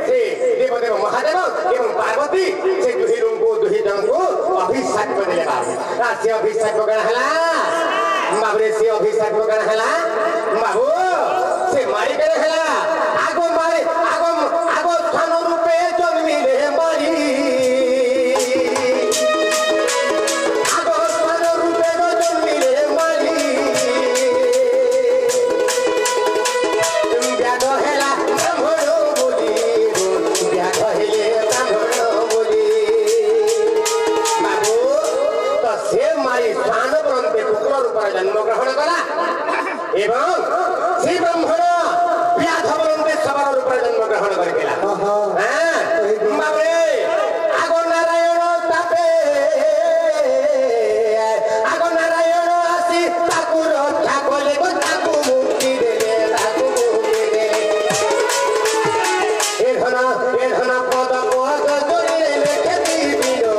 से देवदेव महादेव एवं पार्वती से दुही जन को अभिषेक करेले बा से अभिषेक गण हला बाबरे से अभिषेक गण हला बाबू से मारी करे हला आगो मारे आगो स्थान रूपे जन्मिले मारी जन्म ग्रहण कला एवं श्री ब्रह्मण व्याधव सबर रूप जन्म ग्रहण करकेला आगो नारायण तापे आगो नारायण आसी ताकू रक्षा कले ताकू मुक्ति देले ए धन पद पद जोड़े लेखे दीबिनो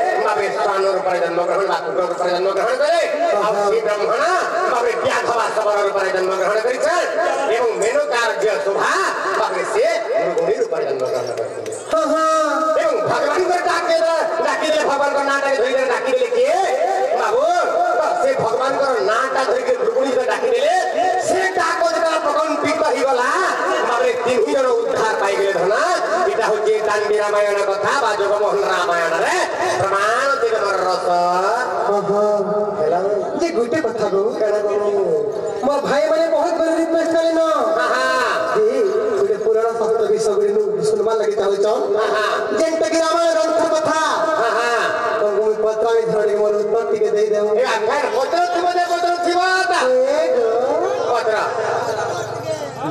जन्म ग्रहण जन्म ग्रहण करे श्री ब्रह्मण बाबे व्याधवा सबर रूप जन्म ग्रहण कर एवं मेनो कार्य शोभा बाबे से मृगुणी रूप जन्म ग्रहण कर एवं भगवान को डाकी दे भगवान को नाटा धरि डाकी देले के बाबू से भगवान को नाटा धरि के मृगुणी को डाकी देले से डाको जका प्रकंपित ही गला बाबे तीन ही जन उद्धार पाई गेले धना इटा होचे दांडी रामायण कथा बा जगमोहन रामायण रे प्रमाण दिगमर रस जे गुटे कथा गो मोर भाई माने बहुत बड़ रिक्वेस्ट करे न गुटे पुराण शास्त्र विषय गुटे सुनवा लगी चाहू छ जेंटा कि रामायण ग्रंथ कथा तो मु पत्रा में धरे मोर उत्पत्ति के दे देऊ ए अखर पत्र थिबा पत्र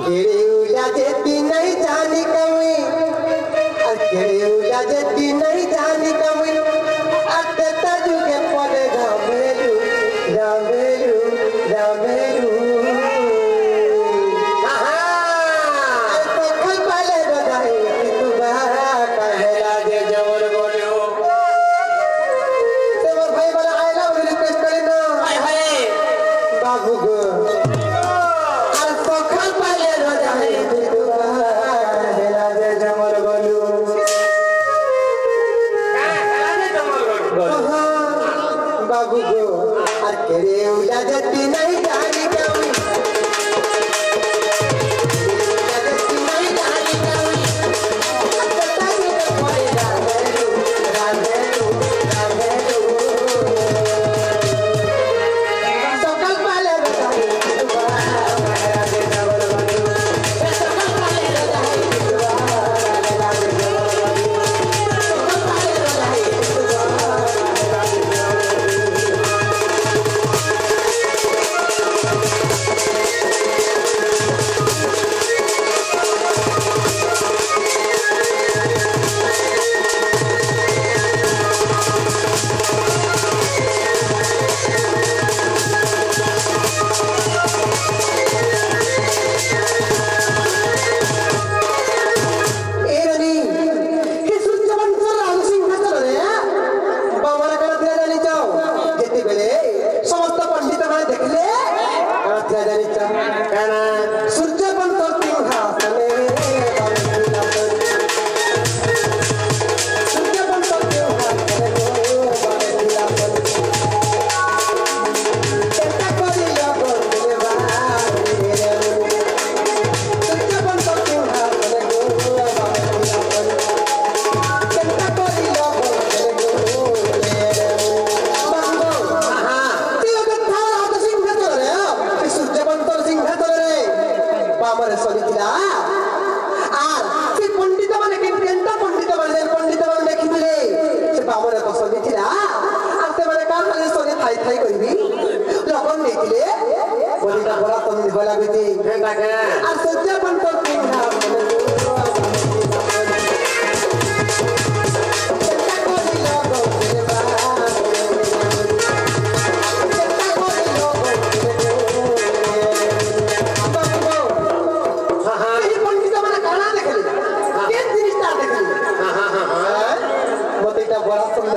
गेरे उला जेती नहीं जानी कमी गेरे उला जेती नहीं जानी कमी अत्ता जुगे पदे रामेलु रामेलु रामेलु तो खल पाले बधाई तू बारा कहला जे जोर बोलियो ते मोर भाई वाला आई लव रिक्वेस्ट करे ना हाय हाय बाबू गो आल तो खल पाले बधाई तू बारा कहला जे जोर बोलियो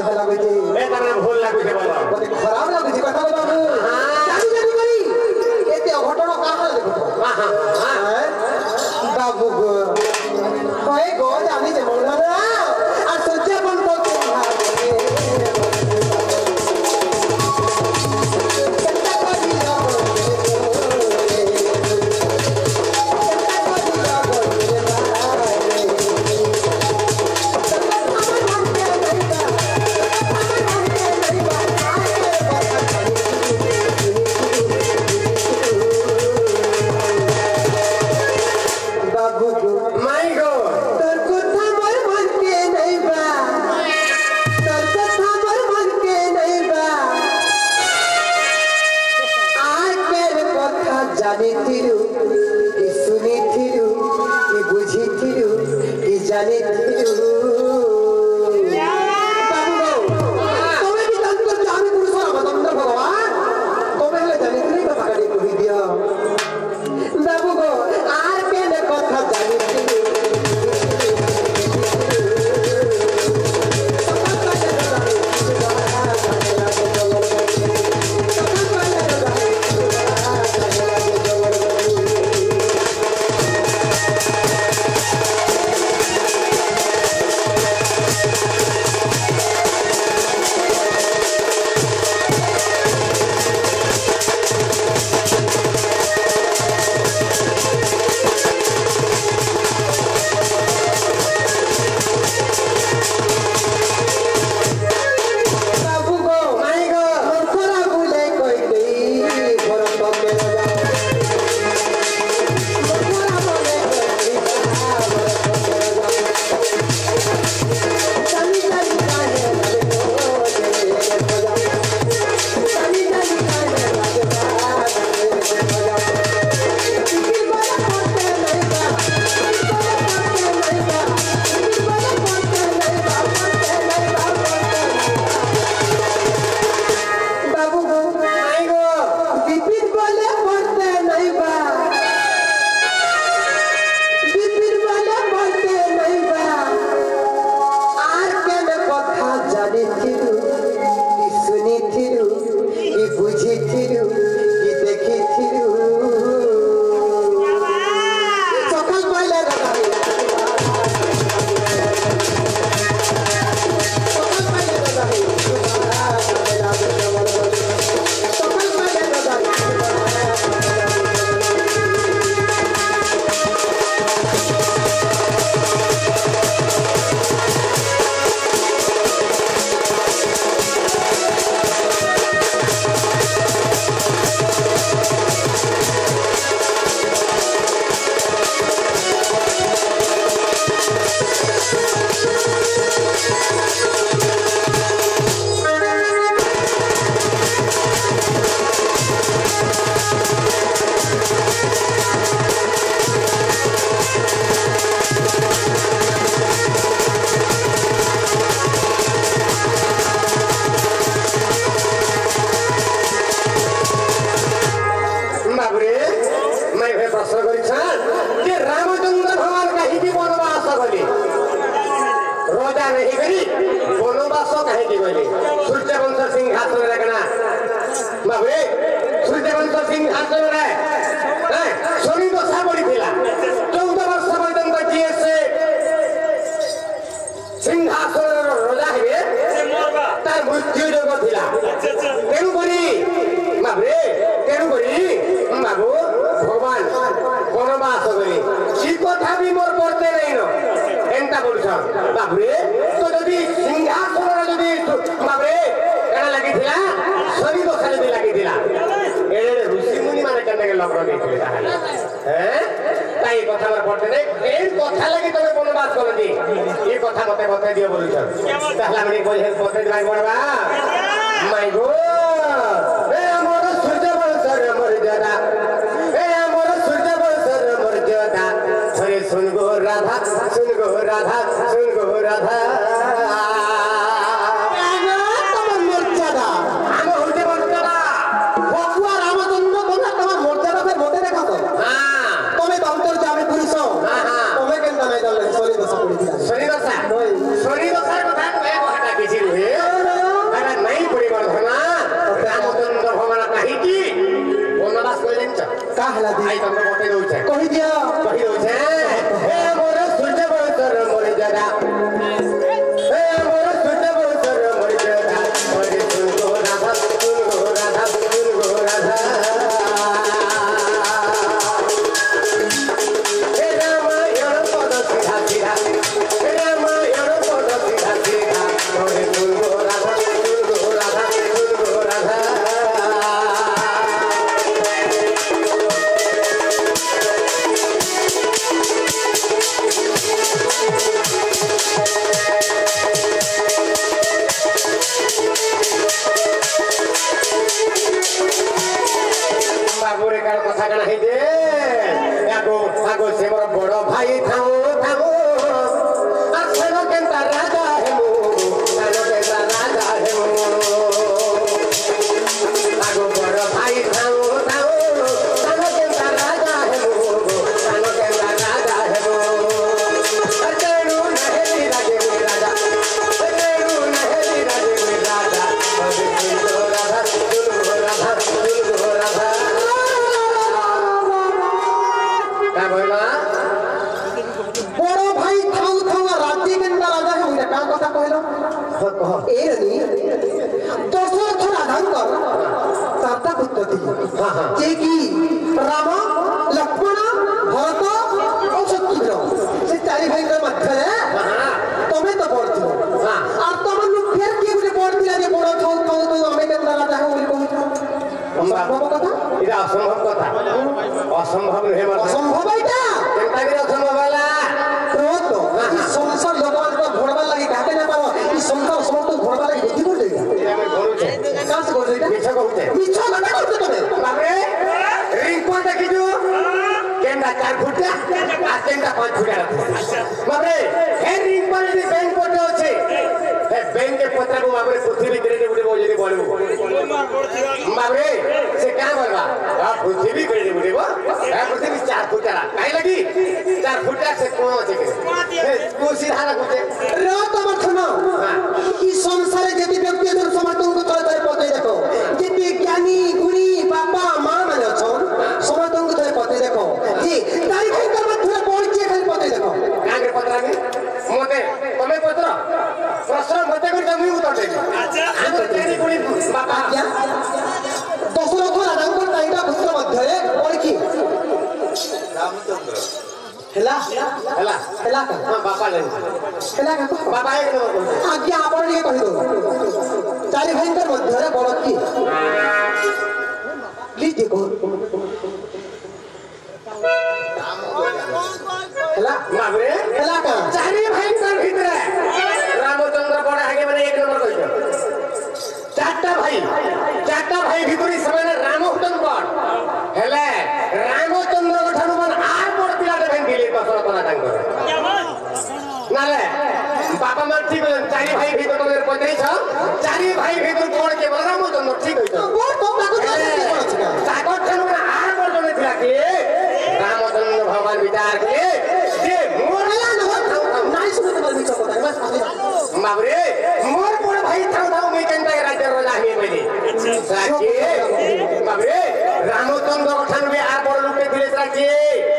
कहा लागु जी ए तने भूल लागु छे बाबा मते खराब लागु जी कथा बाबू जानी जानी करी एते घटना कहा देखो बाबू गो होय गो जानी जे मोला ना आ सोचे बन को शनि दशा ए रनी दशरथ राधांकर चारटा पुत्र थे जे कि राम लक्ष्मण भरत और शत्रुघ्न से चारि भाई मध्य तमें तो पढ़थि और तुम फिर किए गोटे पढ़ पिला जे बड़ थौ थौ तो हमें केतना राजा हो बोली कहू असंभव कथा इरा असंभव कथा असंभव नहे मत असंभव एटा केनता के असंभव वाला तो ई संसार लोगन को घोड़वा लागि काटे ना पाओ ई संसार समस्त घोड़वा लागि बुद्धि कर देगा ये मैं बोलू छे कहां से बोल रही है मिछा कहते मिछा कथा करते तमे बाप रे रिंग को देखि जो केनता 4 फुट आ केनता 5 फुट बाप रे हे रिंग पर जे बैंक कोटे होचे हे बैंक के पत्रा को बाप रे पृथ्वी करे उड़े बोल जे बोलू बाप रे से क्या बोलबा आ पृथ्वी करे उड़े बो आ पृथ्वी 4 फुट आ काई लगी 4 फुट से कोन होचे हे कुर्सी धारा कुटे रो तो मत सुनो ई संसारे जेति व्यक्ति जन समस्त को तोर तोर पते देखो जेति ज्ञानी गुणी बाबा मां माने छन समस्त को तोर पते देखो जी तारीख कर मत थोड़ा पहुंच के खाली पते देखो कांगे पत्रा में मोते तमे पत्र प्रश्न मते कर जमी उतर दे अच्छा आंगर तेरी गुणी बाबा क्या दशरथ राजांकर ताईटा पुत्र मध्य पढ़ी रामचंद्र हेला हला हेला का हां बाबा ले हेला का बाबा एक नंबर आज्ञा आपण ये कहि दो चारि भाईकर मध्य रे बड़ की प्लीज देखो हेला बाबरे हेला का चारि भाई कर भीतर रामचंद्र बड़ आगे माने एक नंबर कहि चारटा भाई भीतरी समय राम हुतन बड़ हेले रामचंद्र गठन मन आर बड़ पिला दे भेन दिले दशरथ राजांकर नाले बाबा मार ठीक चारि भाई भीतर तोर पते छ चारि भाई भीतर कोण के रामचंद्र ठीक होइछ वो तो लागत सागर ठन मन आर बड़ जने थिला के रामचंद्र भगवान विचार के जे मोरला न नाइ सुने तो बिचो को बस बाबरे मोर बड़ भाई थाउ थाउ मैं केनता राज्य राजा हे मैले साके बाबरे रामचंद्र गठन में आर बड़ लुटे दिले साके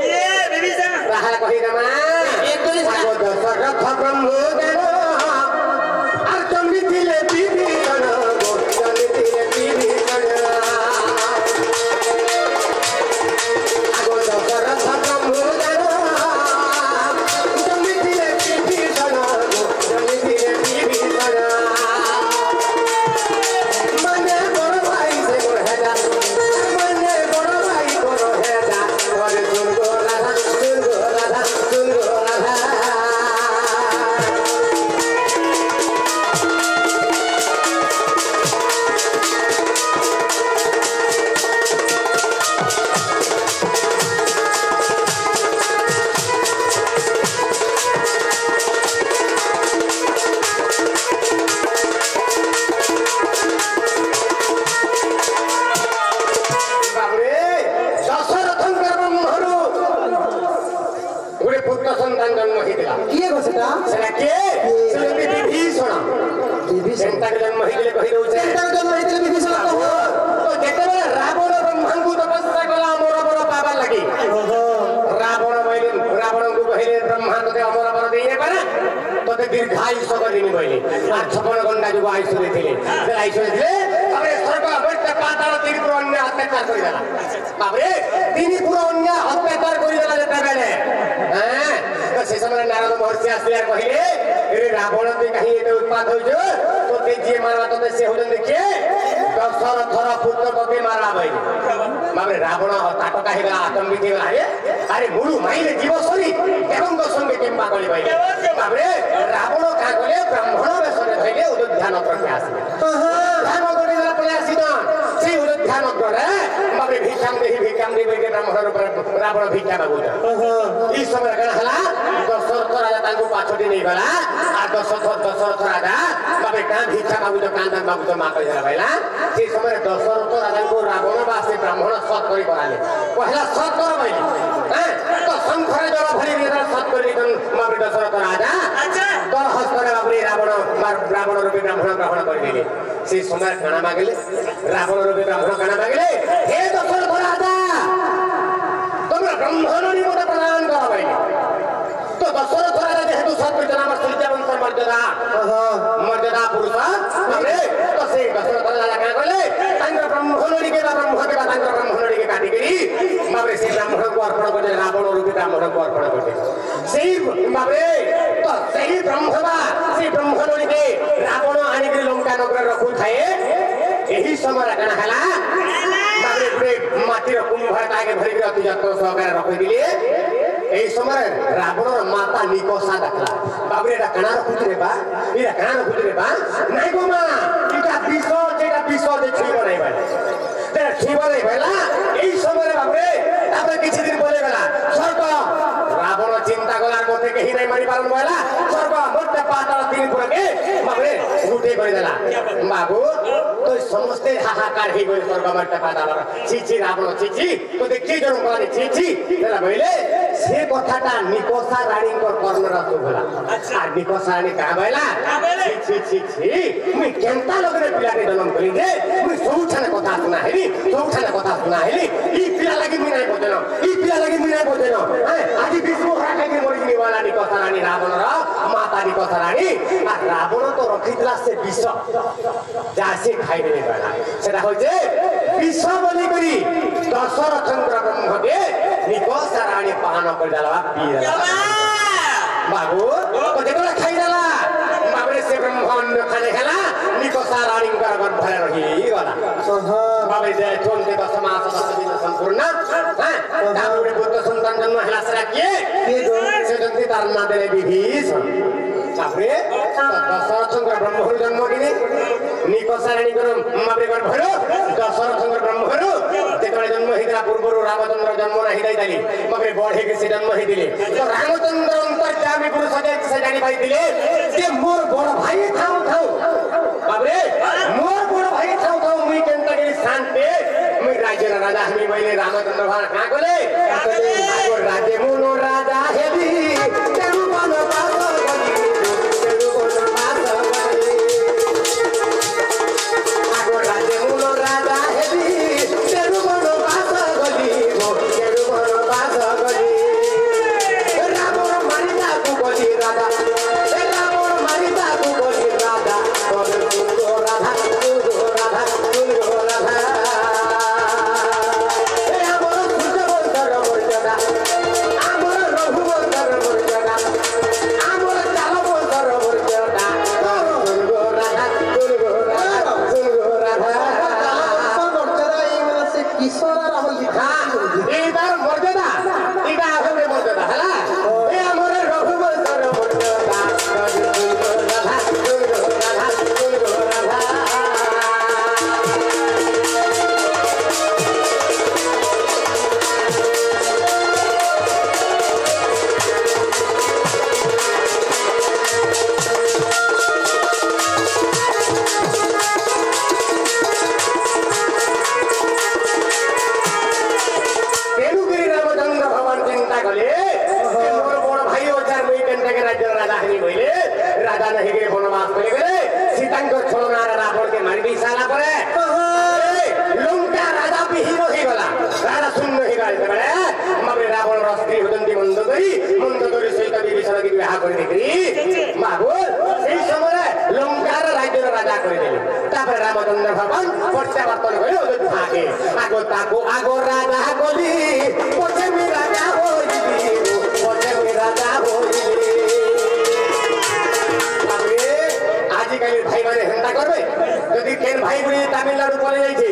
ए विभीषण राहा कहि रमा सागो दशरथ ब्रह्म ज्ञान आर चंडी दिले विभीषण चंडी दिले विभीषण सागो दशरथ ब्रह्म ज्ञान चंडी दिले विभीषण चंडी दिले विभीषण मने बड़ भाई से बड़ हेदा मने बड़ भाई बड़ हेदा और सुन गो राधा सुन गो राधा सुन गो राधा बाबरे दशरथंकर ब्रह्महरु गुडे पुत्र संतान जन्म हिदिला किए गो सेटा सेना के सेना विभीषण संतान जन्म हिदिले कहि रहउछे सेटा जन्म हेतले विभीषण तो हो तो जेतेबे रावण ब्रह्मांकु तपस्या कला मोर बड़ बाबा लागि रावण को कहिले ब्रह्मा तते अमर बर देइने पारे तते दीर्घायु सबदिनी भइले आ 56 घंटा जुग आयुष देथिले से आयुष देथिले अबे स्वर्ग अवैत पाताल तीन पुर अन्य अत्याचार करिदेला बाबरे तीन पुर अन्य अत्याचार करिदेला जेते बेले हैं तो से समय नारद महर्षि आसिया कहिले रे रावण के कहीं एते उत्पात होइजो तो ते जे मारवा तते से होजन देखिए दशरथर पुत्र कके मारा भइ बाबरे रावण ताटका हेला आतंकित हेला अरे मुडु माइले जीव सरी एवं संगे केम्बा कली भइ बाबरे रावण का कले ब्राह्मण बेसरे भइले उद्यान प्रत्या आसी ध्यान गरिला प्रयासिन से उद्यान गरे बाबरे भिक्षाम देहि भइके ब्राह्मण रावण भिक्षा मागु ई समय गण हला दशरथ राजा तांको पाछोटी नै गला आ दशरथ राजा बाबरे का भिक्षा मागु कांदा मागु मा कहिला भइला से समय दशरथ राजा को रावण वासे ब्राह्मण सत करी कराले पहला सत कर भइले हैं तो शंकर जल भरि निरा सत करी बाबरे दशरथ राजा तो हस्तर बाबरे रावण रूपी ब्राह्मण ग्रहण करिले से समय खाना मागले रावण रूपी ब्राह्मण खाना मागले हे दशरथ राजा तुम ब्राह्मण निमत प्रदान कर भइले तो दशरथ राजा जेहेतु सत नाम सूर्य वंश मर्यादा पुरुष बाबरे तो से दशरथ राजा क्या कहले तांकर ब्राह्मणोडी के तांकर ब्राह्मणोडी के काटी करी बाबरे से ब्राह्मण को अर्पण करते रावण रूपी ब्राह्मण को अर्पण करते सेही बाबरे तो सेही ब्रह्मवा से ब्राह्मणोडी के रावण आनी के लंका नगर रखु थाए यही समय कना हला बाबरे पूरे माटी रो कुंभ ताके भरि के अति जत्न सहकारे रखि दिले এই সময় রাবণর মাতা নিকষা দেখলা বাবরে এটা কানা রখুছিলে বা এটা কানা রখুছিলে বা নাই গো মা এটা বিষ যে ছিব নাই ভাই এটা ছিব নাই ভাইলা এই সময় বাবরে তারপরে কিছুদিন পরে গেলা স্বর্গ রাবণ চিন্তা করার মধ্যে কেহি নাই মারি পারন ভাইলা স্বর্গ মোটে পাতাল তিন পুরকে বাবরে উঠে করে দেলা বাবু তো সমস্ত হাহাকার হই গই স্বর্গ মোটে পাতাল ছি রাবণ ছি তো দেখি জন করে ছি দেলা বইলে से कथाटा निकोषा रानी को कर्णर सुभला आ निकोषा रानी का बैला छी मुई केंता लगरे पिलाटे जन्म करी दे मुई सौछाने कथा सुना हेली ई पिला लागि मुई नै बोजेनो आदि विष्णु राखे के मरि गिनी वाला निकोषा रानी रावण र माता निकोषा रानी आ रावण तो रखितला से विष जासे खाइ देले गला सेटा होइजे विष बलि करी दशरथचंद्र ब्रह्म के निकोषा रानी पान कर डाला पीला बाबू तो देखो खाइ डाला बाबरे से ब्रह्मांड खाने खाला निकोषा रानी का घर भरे रही वाला बाबरे जे छोन के समाज दिन संपूर्ण हैं दारुरे पुत्र संतान जन्म हला सरा के से जंती तारना देले विभीषण बाबरे दशरथचंद्र ब्रह्म जन्म दिने निकोषा रानी को बाबरे घर भरो दशरथचंद्र ब्रह्म जेतले जन्म हिदला पूर्वरु रामचंद्र जन्म नाही दैताली बाबरे बढे के से जन्म हि दिले तो रामचंद्र अंतर्यामी पुरुष से जानी भाई दिले जे मोर बड़ भाई थाउ बाबरे मोर बड़ भाई थाउ मुई केनता के शांति मुई राज्य राजा हमी मैले रामचंद्र भार का गले आगो राज्य मुनो राजा हेबी तेरु बन पास गली आगो राज्य मुनो राजा हेबी तेरु बन पास गली रावण मारिता को गली राजा रावण मारिता को गली राजा राधा रामचंद्र भगवान प्रत्यावर्तन भयो भागे आगो ताको आगो राजा गली पछे मी राजा होइली बाबरे आजि काली भाई माने हेंता करबे यदि केन भाई गुनी तमिलनाडु पले जाइछे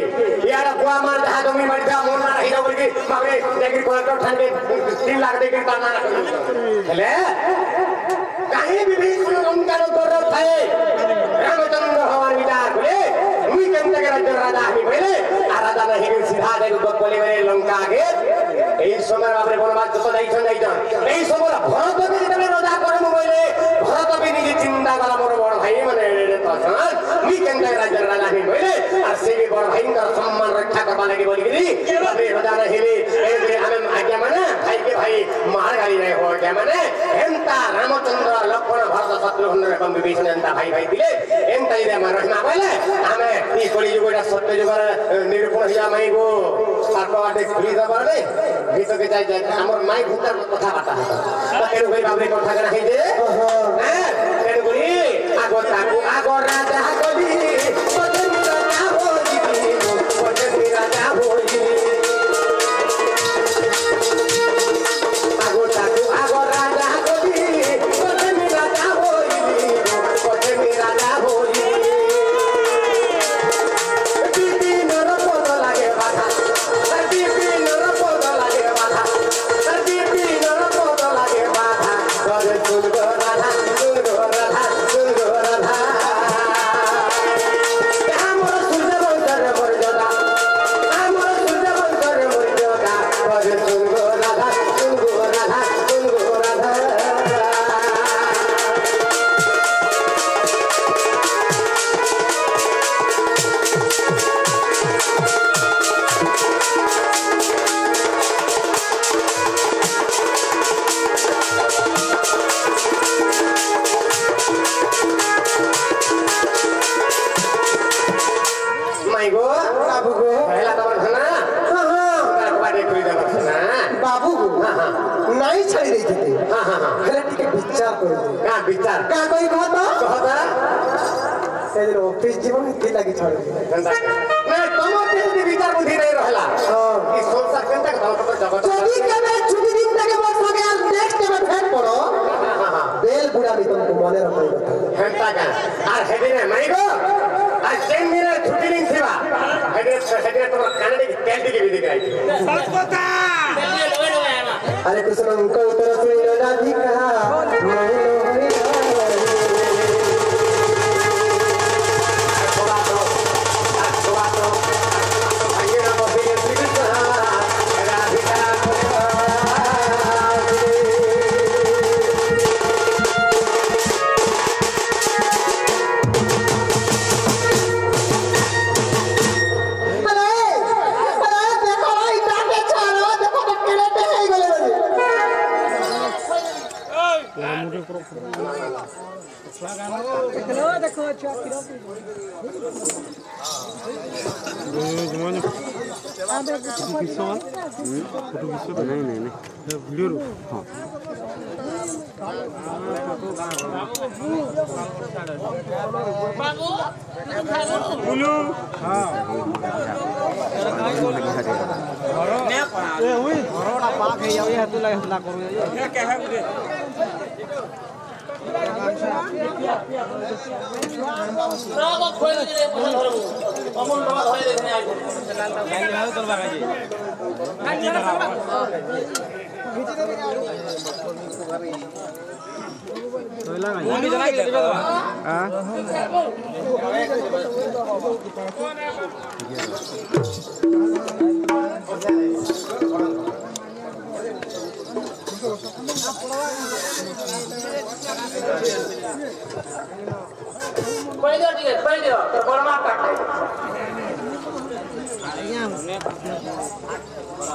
यार गोवा मार जहा जमी मार जा मोर मार हिरो बोलके बाबरे देखि कलेक्टर ठाने 3 लाख देखि ताना हेले काहे विभीषण लंका नगर थाए रामचंद्र भगवान विचार करे मुई केनता के राज्य राजा हमी भइले आ राजा नहीं सीधा देखि गोपले गए लंका आगे এই সময় বাবরে বনবাস যত যাইছন এই সময় ভরত বি যেতে রাজা করে বইলে ভরত বি নিজে চিন্তা করা বড় বড় ভাই মানে তখন মুই কেনতা রাজ্যের রাজা হই বইলে আর সেই বড় ভাইঙ্কর সম্মান রক্ষা করবা লাগি বলি গলি বাবরে রাজা রহিলি এই যে আমি আজ্ঞা মানে ভাইকে ভাই মার গালি নাই হো কে মানে এন্তা রামচন্দ্র লক্ষ্মণ ভরত শত্রুঘ্ন এবং বিভীষণ এন্তা ভাই ভাই দিলে এন্তা ইদে আমার রহিমা বইলে আমি এই কলি যুগটা সত্য যুগের নিরূপণ হিয়া মাইগো পারপাটে ঘুরি যাবার নাই ভিতকে যাই যাই আমার মাই ভূতার কথা বাতা কেন কই বাবরে কথা না হই দে হ্যাঁ কেন করি আগো তাকু আগো রাজা का कोई कहता कहता से ऑफिस जीवन के लगी छोड़ ना तमो तेल विचार बुद्धि नहीं रहला कि संसार केनता के धन पर जगत चोरी के में छुट्टी दिन तक बस हो गया नेक्स्ट में भेट पड़ो बेल बुढ़ा भी तुमको मने रखई हेंता का आर हेदिने माइगो आज जेन मिले छुट्टी दिन थिबा हेदिने तो कानडी के तेल दिके विधि कराई सच बता अरे कृष्ण को उत्तर सुनी राधिका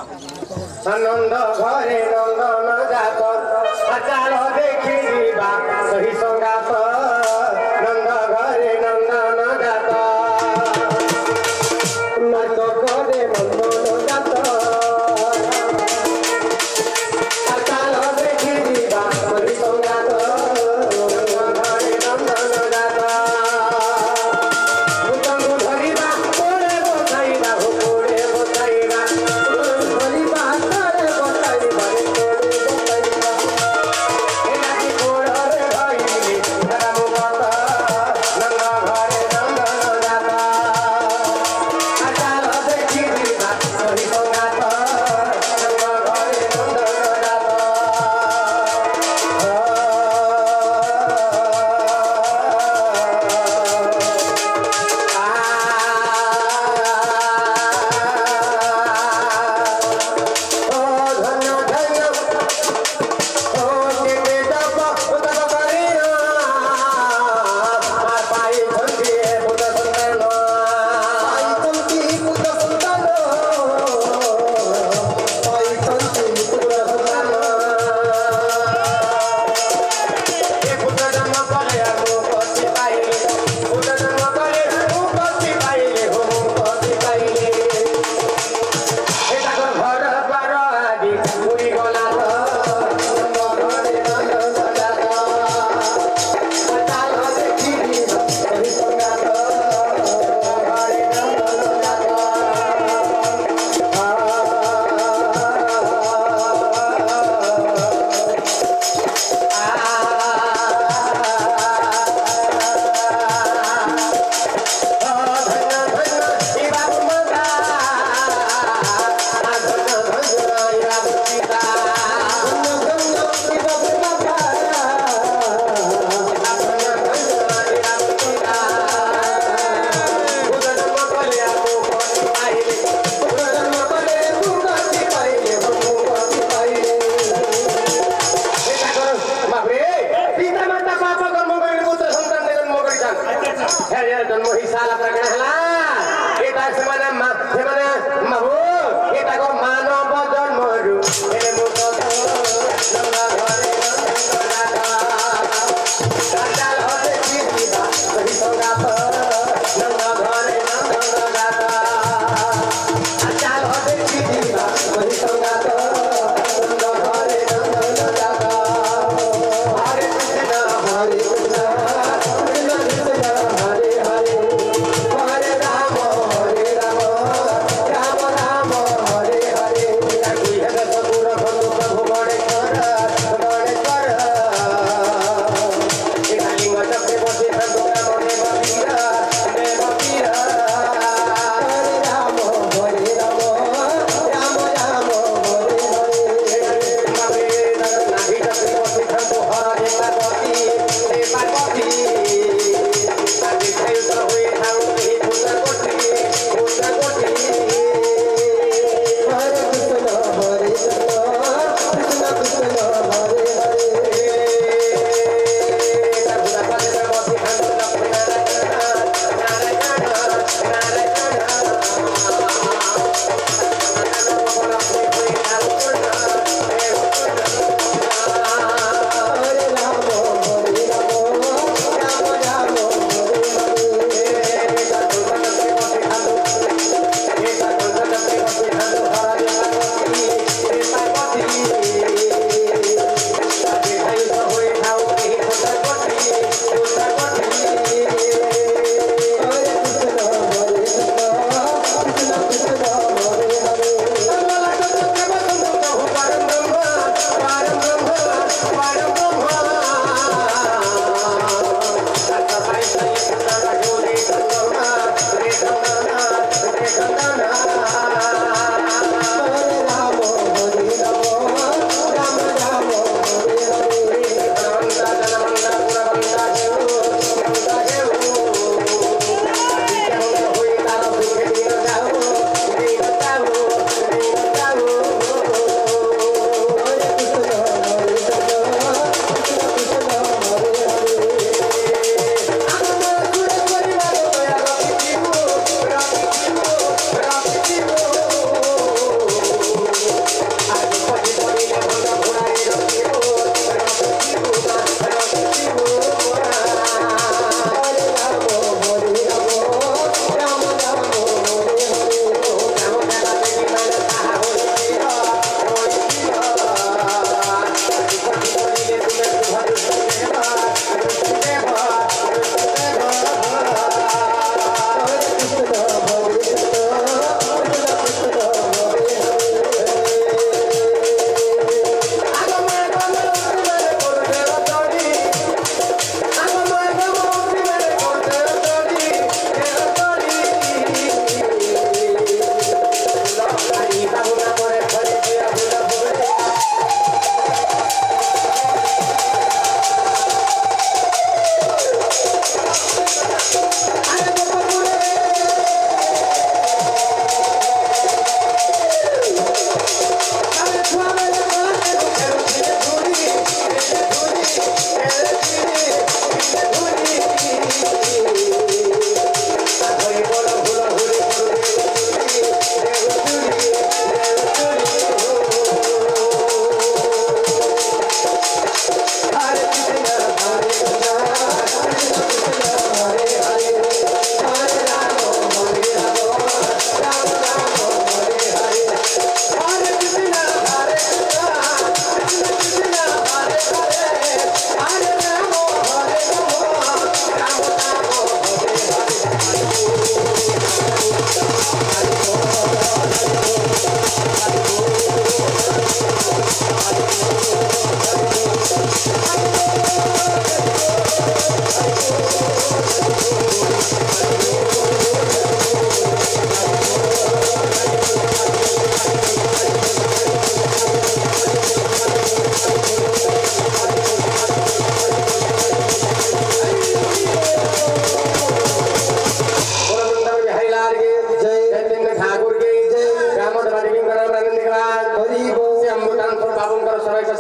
नंद घरे नंदन जात आचार देखी जीवा सही संगात नंद घरे नंदन जात नंद घरे नंदन जात आचार देखी जीवा सही संगात नंद घरे नंदन जात भूतंगु धरिबा कोड़े बसाइबा हो कोड़े बसाइबा जन्म हिसाला प्रकरण हला एटा समाना सेमाना महु एटा को मानव जन्म रु ए मुख नंगा घरे चाल हते जीवा सही संगात नंगा घरे नंगा चाल हते जीवा सही संगात नंगा घरे नंगा हरे कृष्ण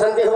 Sunday,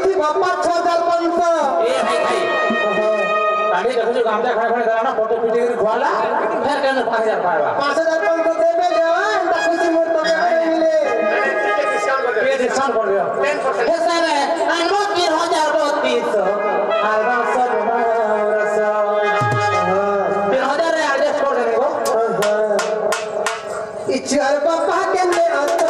थी बापा 6500 ए भाई आगे देखो गामजा खड़ा खड़ा करा ना फोटो पीटी कर खुआला फिर कहना 5000 पाएगा 5500 देबे ले एंता खुशी मोर तो मिले ये डिस्काउंट कर दियो 10% हे सर अनमो 3032 अलबम सब रसा 3000 रे एडजस्ट कर देने को इचर बापा के ने आता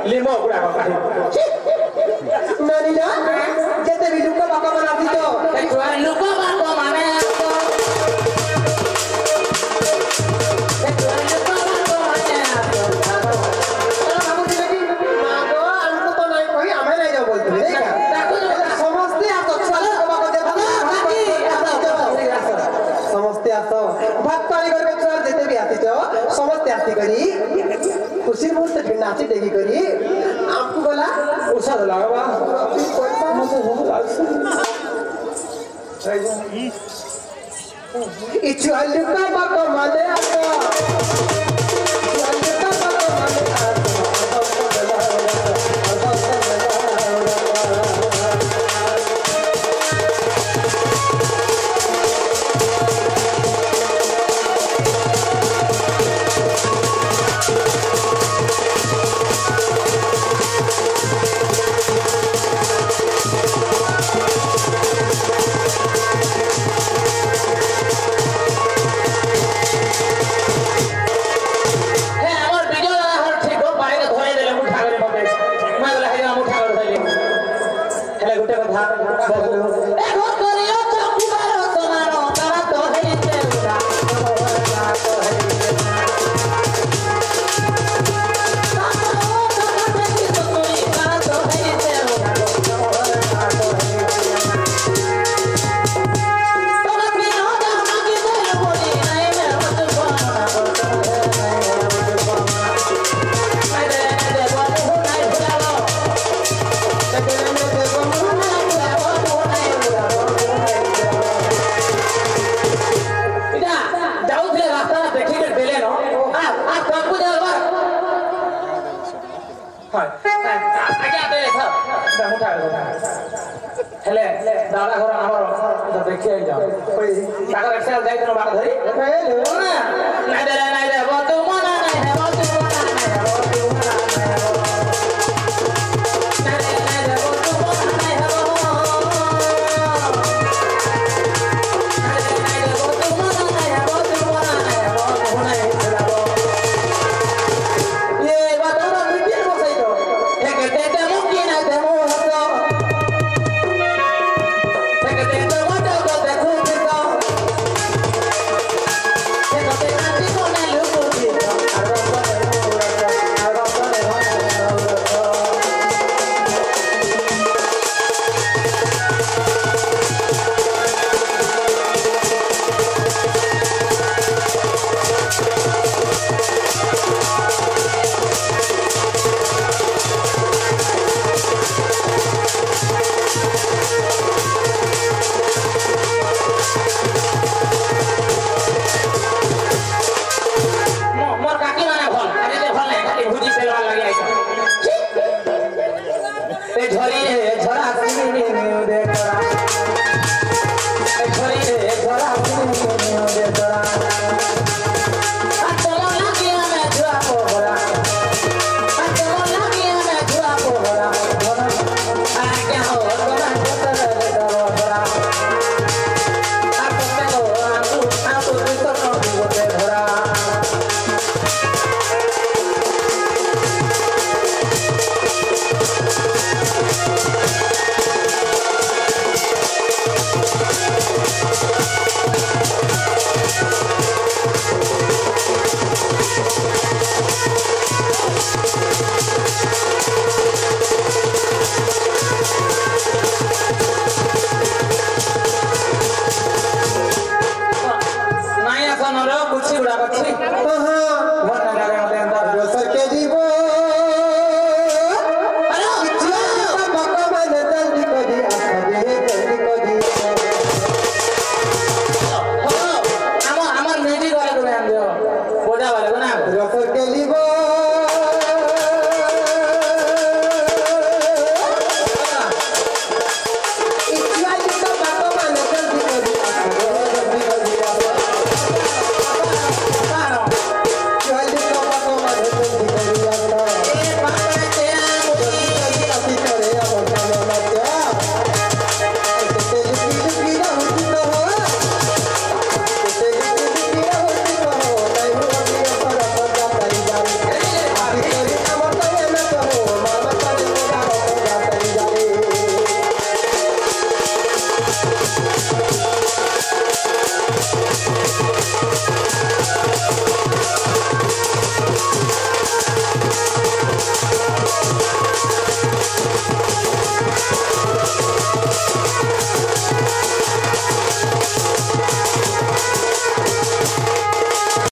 लिमो गुड़ा का नानी ना जते भी लुका बाका बना दी तो लुका बाका माने खुशी मुहूर्त नाची देगी करी आपको बोला उषा लगा इच्छु अलुका बाका माने आता अलुका बाका माने हेले दादा घर हमर देखि आ जाओ ताकर एक्सेल जाई त बात धरी नाही दे बतु मना नाही है बतु मना नाही है बतु मना नाही है नाही दे बतु मना नाही है नाही दे बतु मना नाही है बतु मना नाही है बतु नाही ये बात तो बिल्कुल सही तो एक देते मुकी ना दे मो हतो के